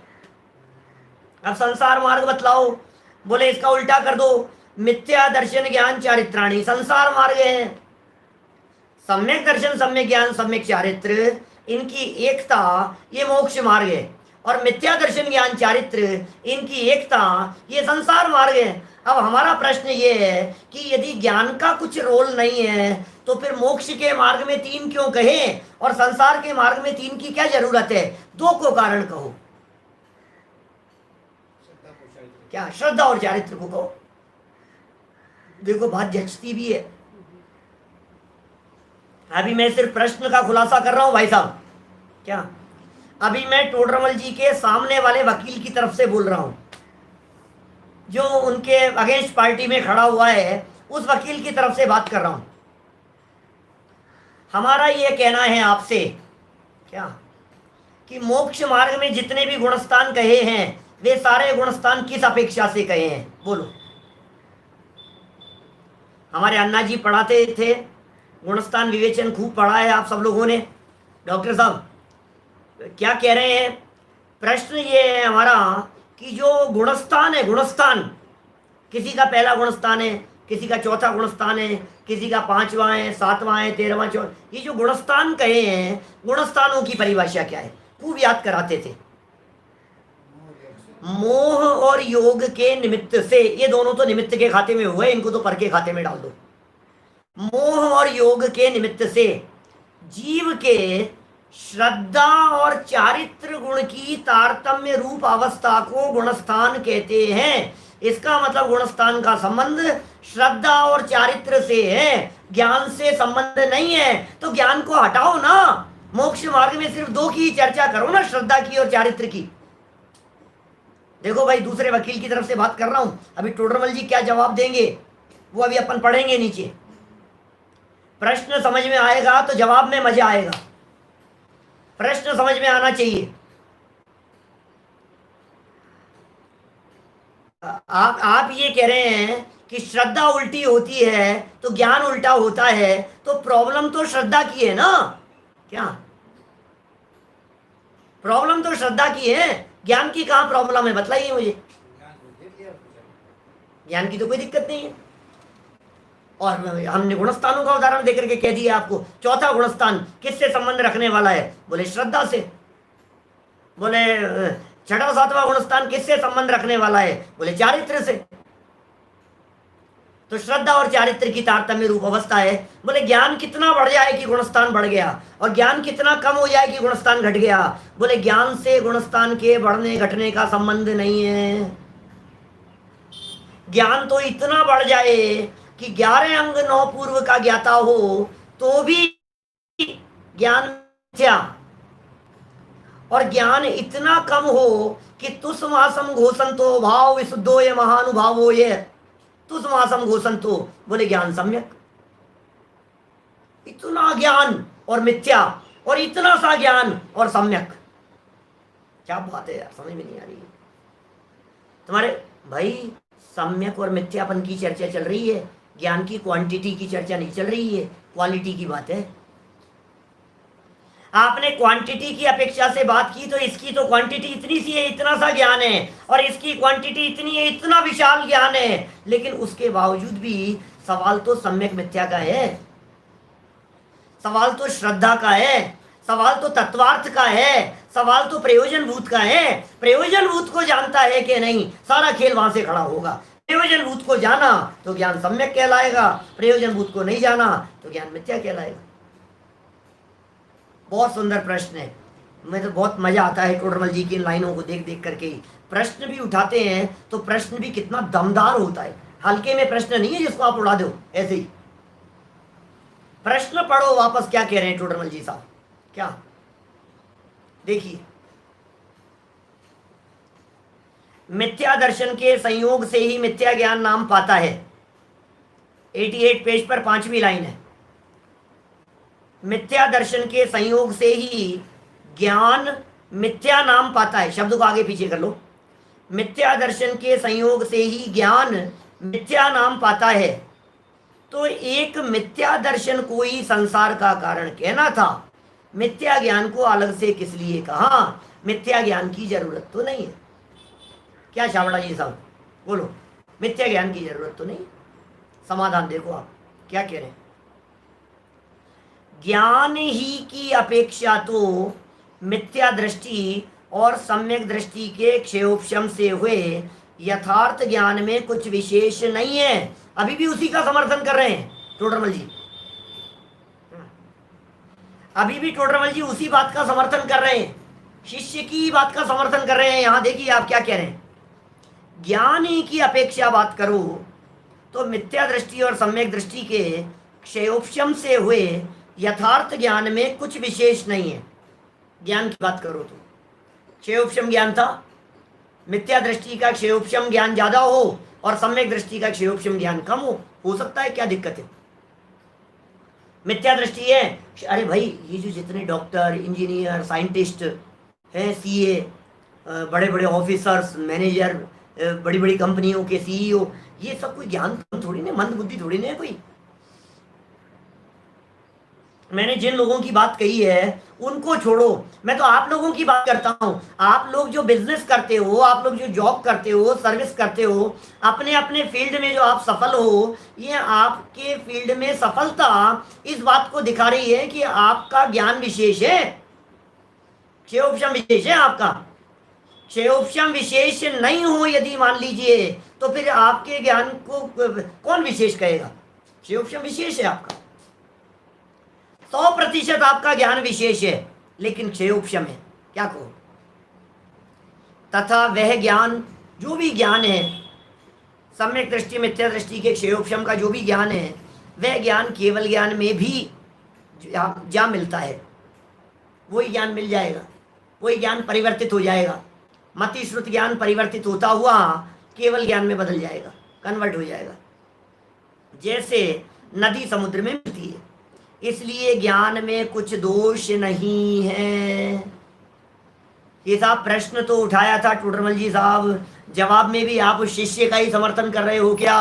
अब संसार मार्ग बतलाओ। बोले इसका उल्टा कर दो, मिथ्या दर्शन ज्ञान चारित्राणि संसार मार्ग है। सम्यक दर्शन सम्यक ज्ञान सम्यक चारित्र, इनकी एकता ये मोक्ष मार्ग है, और मिथ्या दर्शन ज्ञान चारित्र इनकी एकता ये संसार मार्ग है। अब हमारा प्रश्न ये है कि यदि ज्ञान का कुछ रोल नहीं है तो फिर मोक्ष के मार्ग में 3 क्यों कहे, और संसार के मार्ग में 3 की क्या जरूरत है? 2 को कारण कहो। क्या श्रद्धा और चारित्र को कहो। देखो बात जचती भी है। अभी मैं सिर्फ प्रश्न का खुलासा कर रहा हूं भाई साहब। क्या अभी मैं टोडरमल जी के सामने वाले वकील की तरफ से बोल रहा हूं, जो उनके अगेंस्ट पार्टी में खड़ा हुआ है, उस वकील की तरफ से बात कर रहा हूं। हमारा ये कहना है आपसे क्या कि मोक्ष मार्ग में जितने भी गुणस्थान कहे हैं वे सारे गुणस्थान किस अपेक्षा से कहे हैं? बोलो। हमारे अन्ना जी पढ़ाते थे, गुणस्थान विवेचन खूब पढ़ा है आप सब लोगों ने। डॉक्टर साहब क्या कह रहे हैं? प्रश्न ये है हमारा कि जो गुणस्थान है, गुणस्थान किसी का पहला गुणस्थान है, किसी का चौथा गुणस्थान है, किसी का 5वां है, 7वां है, 13वां, 14, ये जो गुणस्थान कहे हैं, गुणस्थानों की परिभाषा क्या है? खूब याद कराते थे। मोह और योग के निमित्त से, ये दोनों तो निमित्त के खाते में हुए, इनको तो पर के खाते में डाल दो। मोह और योग के निमित्त से जीव के श्रद्धा और चारित्र गुण की तारतम्य रूप अवस्था को गुणस्थान कहते हैं। इसका मतलब गुणस्थान का संबंध श्रद्धा और चारित्र से है, ज्ञान से संबंध नहीं है। तो ज्ञान को हटाओ ना, मोक्ष मार्ग में सिर्फ 2 की चर्चा करो ना, श्रद्धा की और चारित्र की। देखो भाई, दूसरे वकील की तरफ से बात कर रहा हूं। अभी टोडरमल जी क्या जवाब देंगे वो अभी अपन पढ़ेंगे नीचे। प्रश्न समझ में आएगा तो जवाब में मजा आएगा। प्रश्न समझ में आना चाहिए। आप ये कह रहे हैं कि श्रद्धा उल्टी होती है तो ज्ञान उल्टा होता है, तो प्रॉब्लम तो श्रद्धा की है ना? क्या प्रॉब्लम तो श्रद्धा की है, ज्ञान की कहां प्रॉब्लम है? बतलाइए मुझे। ज्ञान की तो कोई दिक्कत नहीं है। और हमने गुणस्थानों का उदाहरण देकर के कह दिया आपको। चौथा गुणस्थान किससे संबंध रखने वाला है? बोले श्रद्धा से। बोले छठा 7वां गुणस्थान किससे संबंध रखने वाला है? बोले चारित्र से। तो श्रद्धा और चारित्र की तारतम्य रूप अवस्था है। बोले ज्ञान कितना बढ़ जाए कि गुणस्थान बढ़ गया, और ज्ञान कितना कम हो जाए कि गुणस्थान घट गया। बोले ज्ञान से गुणस्थान के बढ़ने घटने का संबंध नहीं है। ज्ञान तो इतना बढ़ जाए कि 11 अंग 9 पूर्व का ज्ञाता हो तो भी ज्ञान मिथ्या, और ज्ञान इतना कम हो कि तुसमासम घोषंतो भाव विशुद्धो ये महानुभावो ये तुसमासम घोषंतो, बोले ज्ञान सम्यक। इतना ज्ञान और मिथ्या, और इतना सा ज्ञान और सम्यक, क्या बात है यार, समझ में नहीं आ रही तुम्हारे भाई। सम्यक और मिथ्यापन की चर्चा चल रही है, ज्ञान की क्वांटिटी की चर्चा नहीं चल रही है, क्वालिटी की बात है। आपने क्वांटिटी की अपेक्षा से बात की, तो इसकी तो क्वांटिटी इतनी सी है, इतना सा ज्ञान है, और इसकी क्वांटिटी इतनी है, इतना विशाल ज्ञान है, लेकिन उसके बावजूद भी सवाल तो सम्यक मिथ्या का है, सवाल तो श्रद्धा का है, सवाल तो तत्वार्थ का है, सवाल तो प्रयोजन भूत का है। प्रयोजन भूत को जानता है कि नहीं, सारा खेल वहां से खड़ा होगा। प्रयोजन भूत को जाना तो ज्ञान सम्यक कहलाएगा, प्रयोजन भूत को नहीं जाना तो ज्ञान मिथ्या कहलाएगा। बहुत सुंदर प्रश्न है, मुझे तो बहुत मजा आता है टोडरमल जी की इन लाइनों को देख देख करके। प्रश्न भी उठाते हैं तो प्रश्न भी कितना दमदार होता है, हल्के में प्रश्न नहीं है जिसको आप उड़ा दो ऐसे ही। प्रश्न पढ़ो वापस, क्या कह रहे हैं टोडरमल जी साहब, क्या देखिए। मिथ्या दर्शन के संयोग से ही मिथ्या ज्ञान नाम पाता है। 88 पेज पर 5वीं लाइन है। मिथ्या दर्शन के संयोग से ही ज्ञान मिथ्या नाम पाता है। शब्द को आगे पीछे कर लो। मिथ्या दर्शन के संयोग से ही ज्ञान मिथ्या नाम पाता है। तो एक मिथ्या दर्शन को ही संसार का कारण कहना था, मिथ्या ज्ञान को अलग से किस लिए कहा? मिथ्या ज्ञान की जरूरत तो नहीं है। क्या छाबड़ा जी साहब बोलो, मिथ्या ज्ञान की जरूरत तो नहीं? समाधान देखो आप क्या कह रहे हैं। ज्ञान ही की अपेक्षा तो मिथ्या दृष्टि और सम्यक दृष्टि के क्षयोपशम से हुए यथार्थ ज्ञान में कुछ विशेष नहीं है। अभी भी उसी का समर्थन कर रहे हैं टोडरमल जी, अभी भी टोडरमल जी उसी बात का समर्थन कर रहे हैं, शिष्य की बात का समर्थन कर रहे हैं। यहां देखिए आप क्या कह रहे हैं, ज्ञान ही की अपेक्षा बात करो तो मिथ्या दृष्टि और सम्यक दृष्टि के क्षयोपशम से हुए यथार्थ ज्ञान में कुछ विशेष नहीं है। ज्ञान की बात करो तो क्षयोपशम ज्ञान था, मिथ्या दृष्टि का क्षयोपशम ज्ञान ज्यादा हो और सम्यक दृष्टि का क्षयोपशम ज्ञान कम हो सकता है, क्या दिक्कत है? मिथ्या दृष्टि है, अरे भाई ये जो जितने डॉक्टर इंजीनियर साइंटिस्ट हैं, सीए, बड़े बड़े ऑफिसर्स मैनेजर, बड़ी बड़ी कंपनियों के सीईओ, ये सब कोई ज्ञान थोड़ी ना, मंद बुद्धि थोड़ी ना है कोई। मैंने जिन लोगों की बात कही है उनको छोड़ो, मैं तो आप लोगों की बात करता हूं। आप लोग जो बिजनेस करते हो, आप लोग जो जॉब करते हो, सर्विस करते हो, अपने अपने फील्ड में जो आप सफल हो, ये आपके फील्ड में सफलता इस बात को दिखा रही है कि आपका ज्ञान विशेष है, क्षयोपशम विशेष है आपका। क्षयोपशम विशेष नहीं हो यदि मान लीजिए, तो फिर आपके ज्ञान को कौन विशेष कहेगा? क्षयोपशम विशेष है आपका, 100% आपका ज्ञान विशेष है, लेकिन क्षयोपशम है, क्या कहो? तथा वह ज्ञान, जो भी ज्ञान है, सम्यक दृष्टि मिथ्या दृष्टि के क्षयोपशम का जो भी ज्ञान है, वह ज्ञान केवल ज्ञान में भी जा मिलता है, वही ज्ञान मिल जाएगा, वही ज्ञान परिवर्तित हो जाएगा। मति श्रुत ज्ञान परिवर्तित होता हुआ केवल ज्ञान में बदल जाएगा, कन्वर्ट हो जाएगा, जैसे नदी समुद्र में मिलती है। इसलिए ज्ञान में कुछ दोष नहीं है। ये साहब प्रश्न तो उठाया था टोडरमल जी साहब, जवाब में भी आप उस शिष्य का ही समर्थन कर रहे हो क्या?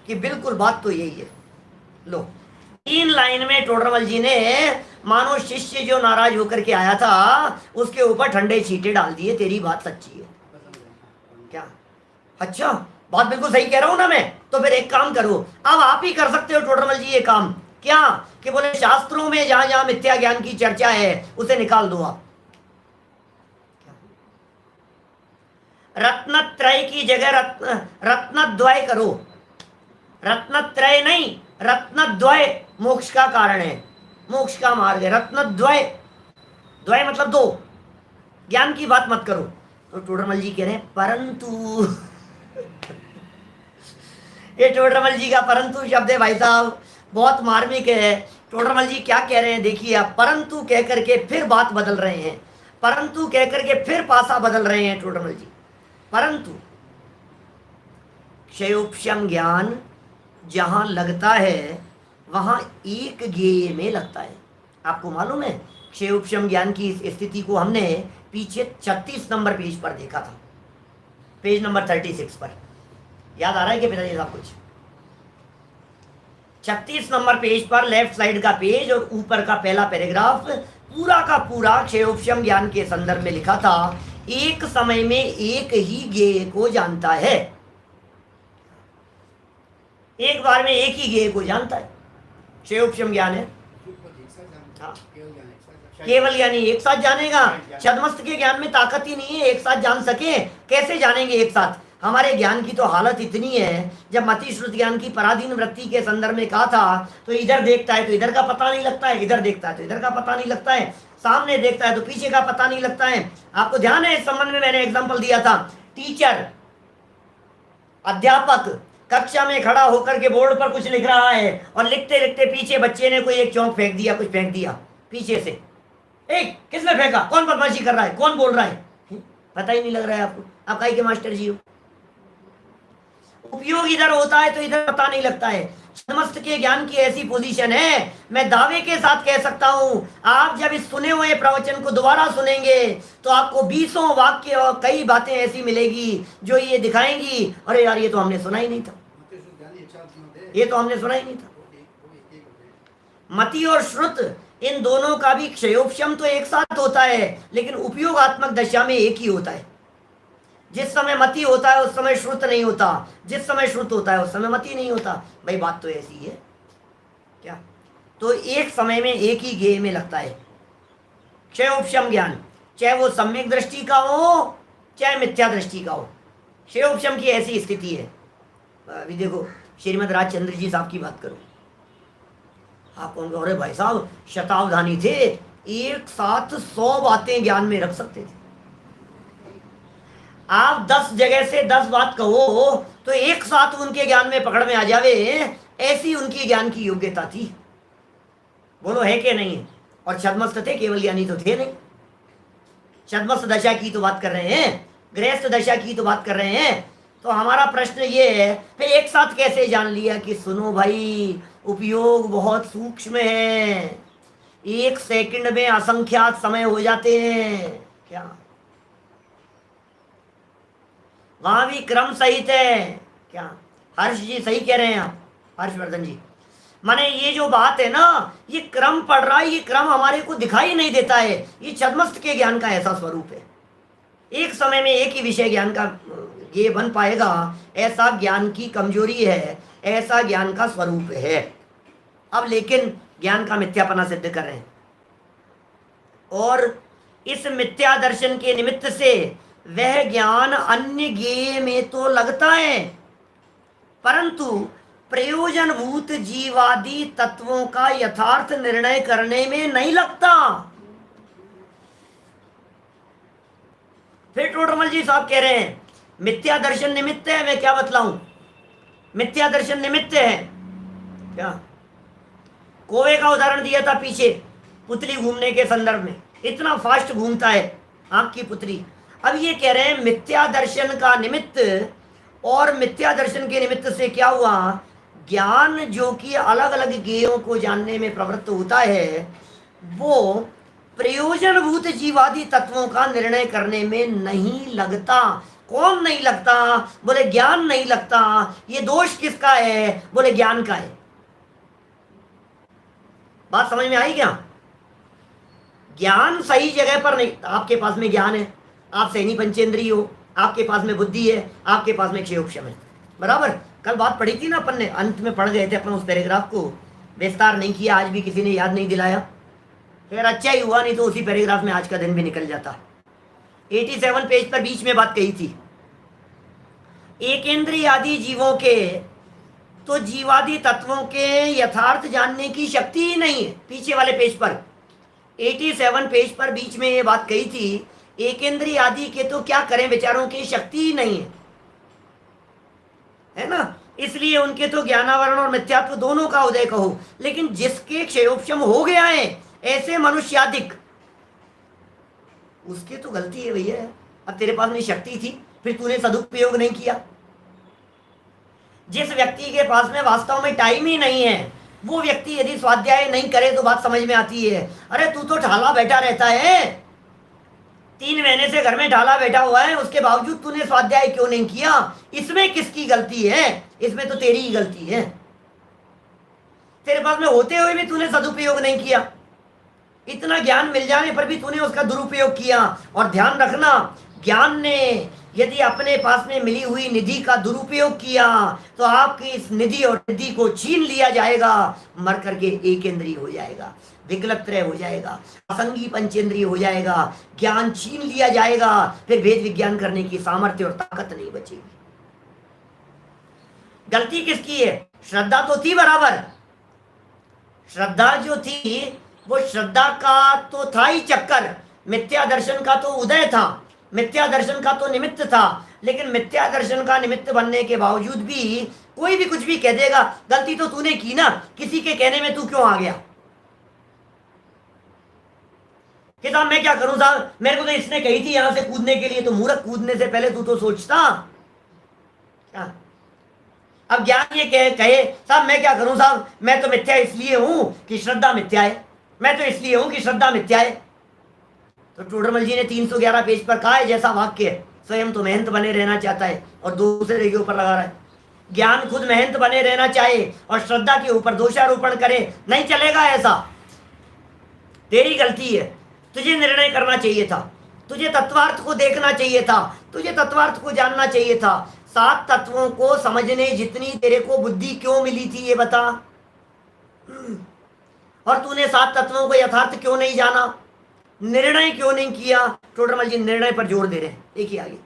कि बिल्कुल बात तो यही है। लो 3 लाइन में टोडरमल जी ने मानो शिष्य जो नाराज होकर के आया था उसके ऊपर ठंडे छींटे डाल दिए, तेरी बात सच्ची है क्या? अच्छा, बात बिल्कुल सही कह रहा हूं ना मैं? तो फिर एक काम करो, अब आप ही कर सकते हो टोडरमल जी ये काम। क्या? कि बोले शास्त्रों में जहां जहां मिथ्या ज्ञान की चर्चा है उसे निकाल दो आप। रत्नत्रय की जगह रत्नद्वय करो। रत्नत्रय नहीं, रत्नद्वय मोक्ष का कारण है, मोक्ष का मार्ग है। रत्नद्वय, द्वय मतलब दो, ज्ञान की बात मत करो। तो टोडरमल जी कह रहे हैं परंतु ये टोडरमल जी का परंतु शब्द है भाई साहब, बहुत मार्मिक है। टोडरमल जी क्या कह रहे हैं देखिए आप, परंतु कह करके फिर बात बदल रहे हैं, परंतु कह करके फिर पासा बदल रहे हैं टोडरमल जी। परंतु क्षयोपशम ज्ञान जहां लगता है वहां एक ज्ञेय में लगता है। आपको मालूम है क्षयोपशम ज्ञान की इस स्थिति को हमने पीछे 36 नंबर पेज पर देखा था, पेज नंबर 36 पर। याद आ रहा है कि पिताजी साहब कुछ? 36 नंबर पेज पर लेफ्ट साइड का पेज और ऊपर का पहला पैराग्राफ पूरा का पूरा क्षयोपशम ज्ञान के संदर्भ में लिखा था। एक समय में एक ही ज्ञेय को जानता है, एक बार में एक ही ज्ञेय को जानता है, क्षयोपशम ज्ञान है। हाँ, केवल यानी एक साथ जानेगा। छद्मस्त के ज्ञान में ताकत ही नहीं है एक साथ जान सके, कैसे जानेंगे एक साथ? हमारे ज्ञान की तो हालत इतनी है, जब मति श्रुत ज्ञान की पराधीन वृत्ति के संदर्भ में कहा था तो इधर देखता है तो इधर का पता नहीं लगता है, इधर देखता है तो इधर का पता नहीं लगता है, सामने देखता है तो पीछे का पता नहीं लगता है। आपको ध्यान है इस संबंध में मैंने एग्जाम्पल दिया था, टीचर अध्यापक कक्षा में खड़ा होकर के बोर्ड पर कुछ लिख रहा है और लिखते लिखते पीछे बच्चे ने कोई एक चौक फेंक दिया, कुछ फेंक दिया पीछे से। एक किसने फेंका? कौन बदमाशी कर रहा है? कौन बोल रहा है? पता ही नहीं लग रहा है आपको, आप काहे के मास्टर जी हो। उपयोग इधर होता है तो इधर पता नहीं लगता है। छद्मस्त के ज्ञान की ऐसी पोजीशन है, मैं दावे के साथ कह सकता हूं, आप जब इस सुने हुए प्रवचन को दोबारा सुनेंगे तो आपको 20 वाक्य और कई बातें ऐसी मिलेगी जो ये दिखाएंगी, अरे यार ये तो हमने सुना ही नहीं था, ये तो हमने सुना ही नहीं था। मति और श्रुत इन दोनों का भी क्षयोपशम तो एक साथ होता है, लेकिन उपयोगात्मक दशा में एक ही होता है। जिस समय मति होता है उस समय श्रुत नहीं होता, जिस समय श्रुत होता है उस समय मति नहीं होता। भाई बात तो ऐसी है क्या? तो एक समय में एक ही ज्ञेय में लगता है क्षयोपशम ज्ञान, चाहे वो सम्यक दृष्टि का हो चाहे मिथ्या दृष्टि का हो। क्षयोपशम की ऐसी स्थिति है। अभी देखो श्रीमद राजचंद्र जी साहब की बात करो, आप कौन? अरे भाई साहब शतावधानी थे, एक साथ 100 बातें ज्ञान में रख सकते थे। आप 10 जगह से 10 बात कहो तो एक साथ उनके ज्ञान में पकड़ में आ जावे, ऐसी उनकी ज्ञान की योग्यता थी। बोलो है कि नहीं? और छद्मस्त थे, केवल ज्ञानी तो थे नहीं। छद्मस्त दशा की तो बात कर रहे हैं, गृहस्थ दशा की तो बात कर रहे हैं। तो हमारा प्रश्न ये है फिर एक साथ कैसे जान लिया कि सुनो भाई उपयोग बहुत सूक्ष्म है, 1 सेकंड में असंख्यात समय हो जाते हैं क्या? वहां भी क्रम सहित है क्या? हर्ष जी सही कह रहे हैं आप, हर्षवर्धन जी। माने ये जो बात है ना, ये क्रम पढ़ रहा है, ये क्रम हमारे को दिखाई नहीं देता है। ये छद्मस्त के ज्ञान का ऐसा स्वरूप है, एक समय में एक ही विषय ज्ञान का ये बन पाएगा, ऐसा ज्ञान की कमजोरी है, ऐसा ज्ञान का स्वरूप है। अब लेकिन ज्ञान का मिथ्यापना सिद्ध कर रहे हैं, और इस मिथ्या दर्शन के निमित्त से वह ज्ञान अन्य ज्ञेय में तो लगता है, परंतु प्रयोजनभूत जीवादि तत्वों का यथार्थ निर्णय करने में नहीं लगता। फिर टोडरमल जी साहब कह रहे हैं मिथ्या दर्शन निमित्त है। मैं क्या बतलाऊं? मिथ्या दर्शन निमित्त है क्या? कोवे का उदाहरण दिया था पीछे, पुतली घूमने के संदर्भ में, इतना फास्ट घूमता है आंख की पुतली। अब ये कह रहे हैं मिथ्या दर्शन का निमित्त, और मिथ्या दर्शन के निमित्त से क्या हुआ? ज्ञान जो कि अलग अलग ज्ञेयों को जानने में प्रवृत्त होता है, वो प्रयोजनभूत जीवादि तत्वों का निर्णय करने में नहीं लगता। कौन नहीं लगता? बोले ज्ञान नहीं लगता। ये दोष किसका है? बोले ज्ञान का है। बात समझ में आई क्या? ज्ञान सही जगह पर नहीं। आपके पास में ज्ञान है, आप सहनी पंचेंद्रिय हो, आपके पास में बुद्धि है, आपके पास में क्षयोपशम है, बराबर। कल बात पढ़ी थी ना अपन ने, अंत में पढ़ गए थे अपन उस पैराग्राफ को, विस्तार नहीं किया, आज भी किसी ने याद नहीं दिलाया। फिर अच्छा ही हुआ, नहीं तो उसी पैराग्राफ में आज का दिन भी निकल जाता। 87 पेज पर बीच में बात कही थी, एकेंद्रिय आदि जीवों के तो जीवादी तत्वों के यथार्थ जानने की शक्ति ही नहीं है। पीछे वाले पेज पर 87 पेज पर बीच में ये बात कही थी, एकेंद्रीय आदि के तो क्या करें, विचारों की शक्ति ही नहीं है ना। इसलिए उनके तो ज्ञानावरण और मिथ्यात्व दोनों का उदय कहो। लेकिन जिसके क्षयोपशम हो गया है ऐसे मनुष्यादिक, उसके तो गलती है भैया। अब तेरे पास में शक्ति थी, फिर तूने सदुपयोग नहीं किया। जिस व्यक्ति के पास में वास्तव में टाइम ही नहीं है, वो व्यक्ति यदि स्वाध्याय नहीं करे तो बात समझ में आती है। अरे तू तो ढाला बैठा रहता है, 3 महीने से घर में ढाला बैठा हुआ है, उसके बावजूद तूने स्वाध्याय क्यों नहीं किया? इसमें किसकी गलती है? इसमें तो तेरी ही गलती है। तेरे पास में होते हुए भी तूने सदुपयोग नहीं किया। इतना ज्ञान मिल जाने पर भी तूने उसका दुरुपयोग किया। और ध्यान रखना, ज्ञान ने यदि अपने पास में मिली हुई निधि का दुरुपयोग किया तो आपकी इस निधि और निधि को छीन लिया जाएगा, मर करके एकेंद्रीय हो जाएगा, विकल्पत्रय हो जाएगा, असंगी पंचेंद्रीय हो जाएगा, ज्ञान छीन लिया जाएगा, फिर भेद विज्ञान करने की सामर्थ्य और ताकत नहीं बचेगी। गलती किसकी है? श्रद्धा तो थी बराबर, श्रद्धा जो थी वो श्रद्धा का तो था ही चक्कर, मिथ्या दर्शन का तो उदय था, मिथ्या दर्शन का तो निमित्त था। लेकिन मिथ्या दर्शन का निमित्त बनने के बावजूद भी कोई भी कुछ भी कह देगा, गलती तो तूने की ना, किसी के कहने में तू क्यों आ गया कि साहब मैं क्या करूं साहब, मेरे को तो इसने कही थी यहां से कूदने के लिए। तो मूर्ख, कूदने से पहले तू तो सोचता क्या? अब ज्ञान ये कहे साहब मैं क्या करूं साहब, मैं तो मिथ्या इसलिए हूं कि श्रद्धा मिथ्या है, मैं तो इसलिए हूं कि श्रद्धा मिथ्या है। तो टोडरमल जी ने 311 पेज पर कहा है जैसा वाक्य, स्वयं तो महंत बने रहना चाहता है और दूसरे के ऊपर लगा रहा है। ज्ञान खुद महंत बने रहना चाहे और श्रद्धा के ऊपर दोषारोपण करे, नहीं चलेगा ऐसा। तेरी गलती है, तुझे निर्णय करना चाहिए था, तुझे तत्वार्थ को देखना चाहिए था, तुझे तत्वार्थ को जानना चाहिए था। 7 तत्वों को समझने जितनी तेरे को बुद्धि क्यों मिली थी ये बता। और तूने 7 तत्वों को यथार्थ क्यों नहीं जाना, निर्णय क्यों नहीं किया? टोडरमल जी निर्णय पर जोर दे रहे हैं। देखिए आगे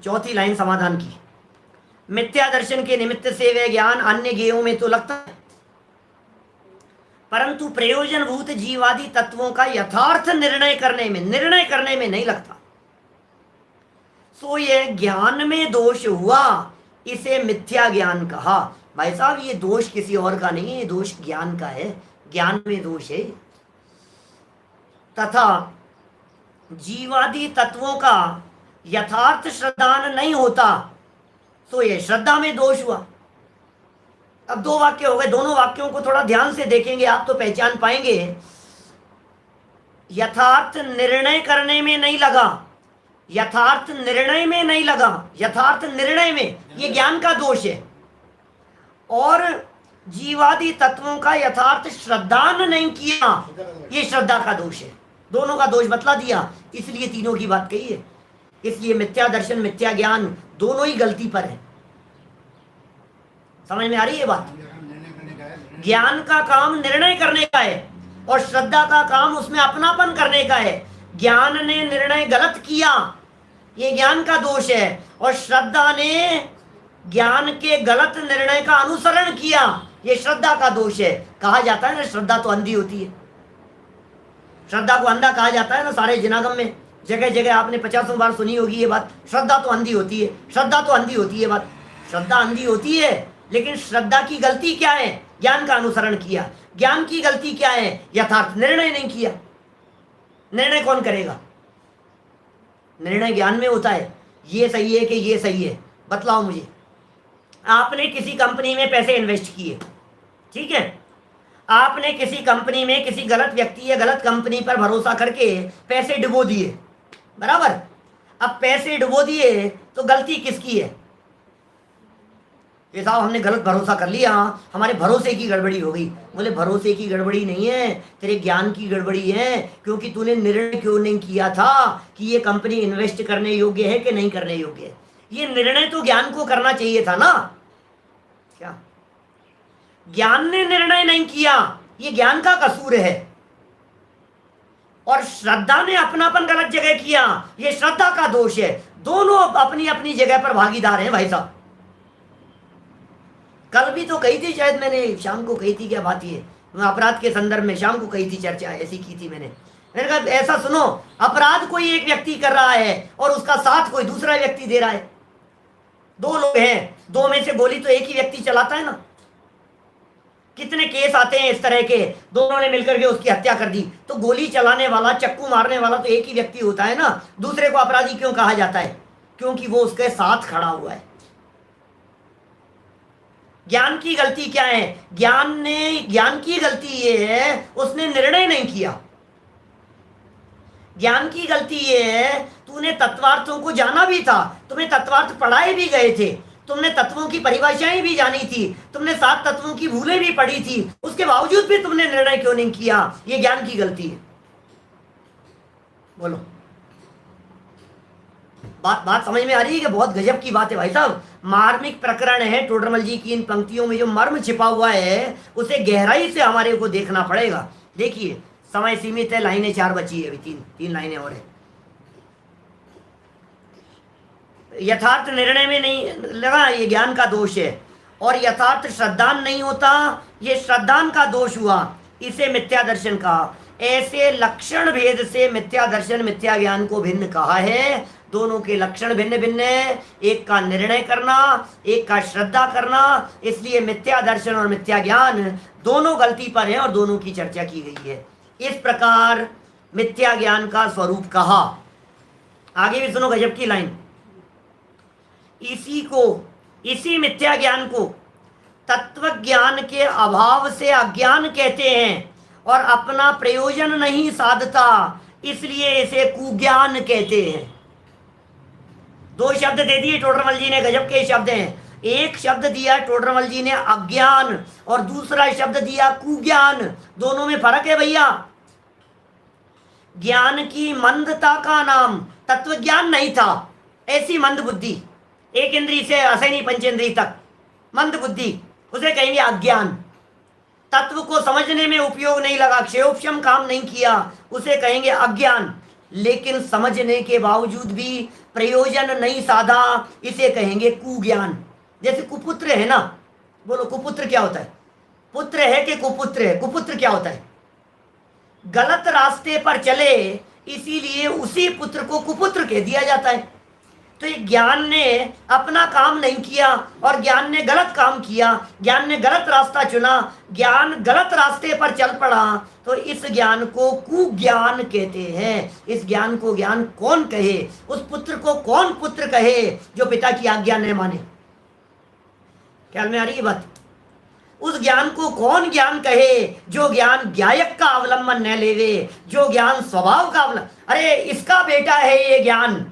चौथी लाइन समाधान की, मिथ्या दर्शन के निमित्त से वह ज्ञान अन्य ज्ञेयों में तो लगता है, परंतु प्रयोजनभूत जीवादी तत्वों का यथार्थ निर्णय करने में नहीं लगता। सो यह ज्ञान में दोष हुआ, इसे मिथ्या ज्ञान कहा। भाई साहब ये दोष किसी और का नहीं है, ये दोष ज्ञान का है, ज्ञान में दोष है। तथा जीवादी तत्वों का यथार्थ श्रद्धान नहीं होता, तो ये श्रद्धा में दोष हुआ। अब 2 वाक्य हो गए, दोनों वाक्यों को थोड़ा ध्यान से देखेंगे आप तो पहचान पाएंगे। यथार्थ निर्णय करने में नहीं लगा, यथार्थ निर्णय में नहीं लगा, यथार्थ निर्णय में, ये ज्ञान का दोष है। और जीवादी तत्वों का यथार्थ श्रद्धान नहीं किया, ये श्रद्धा का दोष है। दोनों का दोष बतला दिया, इसलिए तीनों की बात कही है। इसलिए मिथ्या दर्शन मिथ्या ज्ञान दोनों ही गलती पर है। समझ में आ रही है बात? ज्ञान का काम निर्णय करने का है और श्रद्धा का काम उसमें अपनापन करने का है। ज्ञान ने निर्णय गलत किया, ये ज्ञान का दोष है, और श्रद्धा ने ज्ञान के गलत निर्णय का अनुसरण किया, ये श्रद्धा का दोष है। कहा जाता है ना श्रद्धा तो अंधी होती है, श्रद्धा को अंधा कहा जाता है ना। सारे जिनागम में जगह जगह आपने 50 बार सुनी होगी ये बात, श्रद्धा तो अंधी होती है, श्रद्धा तो अंधी होती है। बात श्रद्धा अंधी होती है, लेकिन श्रद्धा की गलती क्या है? ज्ञान का अनुसरण किया। ज्ञान की गलती क्या है? यथार्थ निर्णय नहीं किया। निर्णय कौन करेगा? निर्णय ज्ञान में होता है, ये सही है कि ये सही है। बतलाओ मुझे, आपने किसी कंपनी में पैसे इन्वेस्ट किए, ठीक है, आपने किसी कंपनी में किसी गलत व्यक्ति या गलत कंपनी पर भरोसा करके पैसे डुबो दिए, बराबर। अब पैसे डुबो दिए तो गलती किसकी है? ये साहब हमने गलत भरोसा कर लिया, हमारे भरोसे की गड़बड़ी हो गई। बोले भरोसे की गड़बड़ी नहीं है, तेरे ज्ञान की गड़बड़ी है, क्योंकि तूने निर्णय क्यों नहीं किया था कि ये कंपनी इन्वेस्ट करने योग्य है कि नहीं करने योग्य है। ये निर्णय तो ज्ञान को करना चाहिए था ना। क्या ज्ञान ने निर्णय नहीं किया? ये ज्ञान का कसूर है। और श्रद्धा ने अपनापन गलत जगह किया, ये श्रद्धा का दोष है। दोनों अपनी अपनी जगह पर भागीदार हैं भाई साहब। कल भी तो कही थी, शायद मैंने शाम को कही थी, क्या बात ये अपराध के संदर्भ में शाम को कही थी, चर्चा ऐसी की थी मैंने कहा ऐसा सुनो, अपराध कोई एक व्यक्ति कर रहा है और उसका साथ कोई दूसरा व्यक्ति दे रहा है। दो लोग हैं, दो में से गोली तो एक ही व्यक्ति चलाता है ना। कितने केस आते हैं इस तरह के, दोनों ने मिलकर के उसकी हत्या कर दी, तो गोली चलाने वाला, चक्कू मारने वाला तो एक ही व्यक्ति होता है ना। दूसरे को अपराधी क्यों कहा जाता है? क्योंकि वो उसके साथ खड़ा हुआ है। ज्ञान की गलती क्या है? ज्ञान की गलती ये है, उसने निर्णय नहीं किया। ज्ञान की गलती ये है, तूने तत्वार्थों को जाना भी था, तुम्हें तत्वार्थ पढ़ाए भी गए थे, तुमने तत्वों की परिभाषाएं भी जानी थी, तुमने 7 तत्वों की भूलें भी पढ़ी थी, उसके बावजूद भी तुमने निर्णय क्यों नहीं किया? ये ज्ञान की गलती है। बोलो, बात समझ में आ रही है कि बहुत गजब की बात है भाई साहब। मार्मिक प्रकरण है टोडरमल जी की इन पंक्तियों में, जो मर्म छिपा हुआ है उसे गहराई से हमारे को देखना पड़ेगा। देखिए, समय सीमित है, लाइनें 4 बची है, अभी तीन लाइनें और है। यथार्थ निर्णय में नहीं लगा, ये ज्ञान का दोष है। और यथार्थ श्रद्धान नहीं होता, ये श्रद्धान का दोष हुआ, इसे मिथ्या दर्शन कहा। ऐसे लक्षण भेद से मिथ्या दर्शन मिथ्या ज्ञान को भिन्न कहा है। दोनों के लक्षण भिन्न भिन्न है, एक का निर्णय करना, एक का श्रद्धा करना। इसलिए मिथ्या दर्शन और मिथ्या ज्ञान दोनों गलती पर हैं और दोनों की चर्चा की गई है। इस प्रकार मिथ्या ज्ञान का स्वरूप कहा। आगे भी सुनो गजब की लाइन। इसी मिथ्या ज्ञान को तत्व ज्ञान के अभाव से अज्ञान कहते हैं और अपना प्रयोजन नहीं साधता, इसलिए इसे कुज्ञान कहते हैं। 2 शब्द दे दिए टोडरमल जी ने, गजब के शब्द हैं। एक शब्द दिया टोडरमल जी ने अज्ञान और दूसरा शब्द दिया कुज्ञान। दोनों में फर्क है भैया। ज्ञान की मंदता का नाम तत्व ज्ञान नहीं था, ऐसी मंद बुद्धि, एक इंद्रिय से असैनी पंचेंद्रिय तक मंद बुद्धि, उसे कहेंगे अज्ञान। तत्व को समझने में उपयोग नहीं लगा, क्षेयोपशम काम नहीं किया, उसे कहेंगे अज्ञान। लेकिन समझने के बावजूद भी प्रयोजन नहीं साधा, इसे कहेंगे कुज्ञान। जैसे कुपुत्र है ना, बोलो कुपुत्र क्या होता है? पुत्र है कि कुपुत्र है? कुपुत्र क्या होता है? गलत रास्ते पर चले, इसीलिए उसी पुत्र को कुपुत्र कह दिया जाता है। तो ये ज्ञान ने अपना काम नहीं किया और ज्ञान ने गलत काम किया, ज्ञान ने गलत रास्ता चुना, ज्ञान गलत रास्ते पर चल पड़ा, तो इस ज्ञान को कुज्ञान कहते हैं। इस ज्ञान को ज्ञान कौन कहे? उस पुत्र को कौन पुत्र कहे जो पिता की आज्ञा न माने? ख्याल में आ रही है बात? उस ज्ञान को कौन ज्ञान कहे जो ज्ञान ज्ञायक का अवलंबन न लेवे, जो ज्ञान स्वभाव का अवलंबन। अरे इसका बेटा है ये ज्ञान,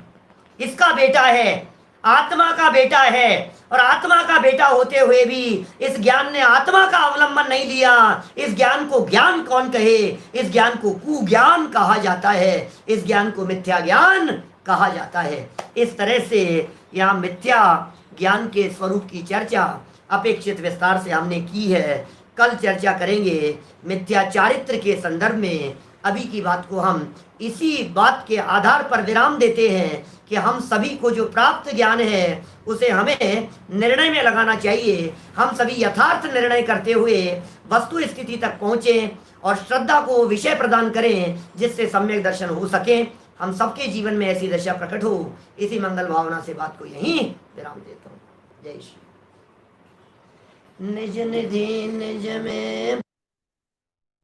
इसका बेटा है, आत्मा का बेटा है, और आत्मा का बेटा होते हुए भी इस ज्ञान ने आत्मा का अवलंबन नहीं लिया। इस ज्ञान को ज्ञान कौन कहे? इस ज्ञान को कुज्ञान कहा जाता है, इस ज्ञान को मिथ्या ज्ञान कहा जाता है। इस तरह से यहाँ मिथ्या ज्ञान के स्वरूप की चर्चा अपेक्षित विस्तार से हमने की है। कल चर्चा करेंगे मिथ्या चारित्र के संदर्भ में। अभी की बात को हम इसी बात के आधार पर विराम देते हैं कि हम सभी को जो प्राप्त ज्ञान है उसे हमें निर्णय में लगाना चाहिए। हम सभी यथार्थ निर्णय करते हुए वस्तु स्थिति तक पहुँचें और श्रद्धा को विषय प्रदान करें, जिससे सम्यक दर्शन हो सके। हम सबके जीवन में ऐसी दशा प्रकट हो, इसी मंगल भावना से बात को यहीं विराम देता हूँ। जय श्री। निज निधि निज में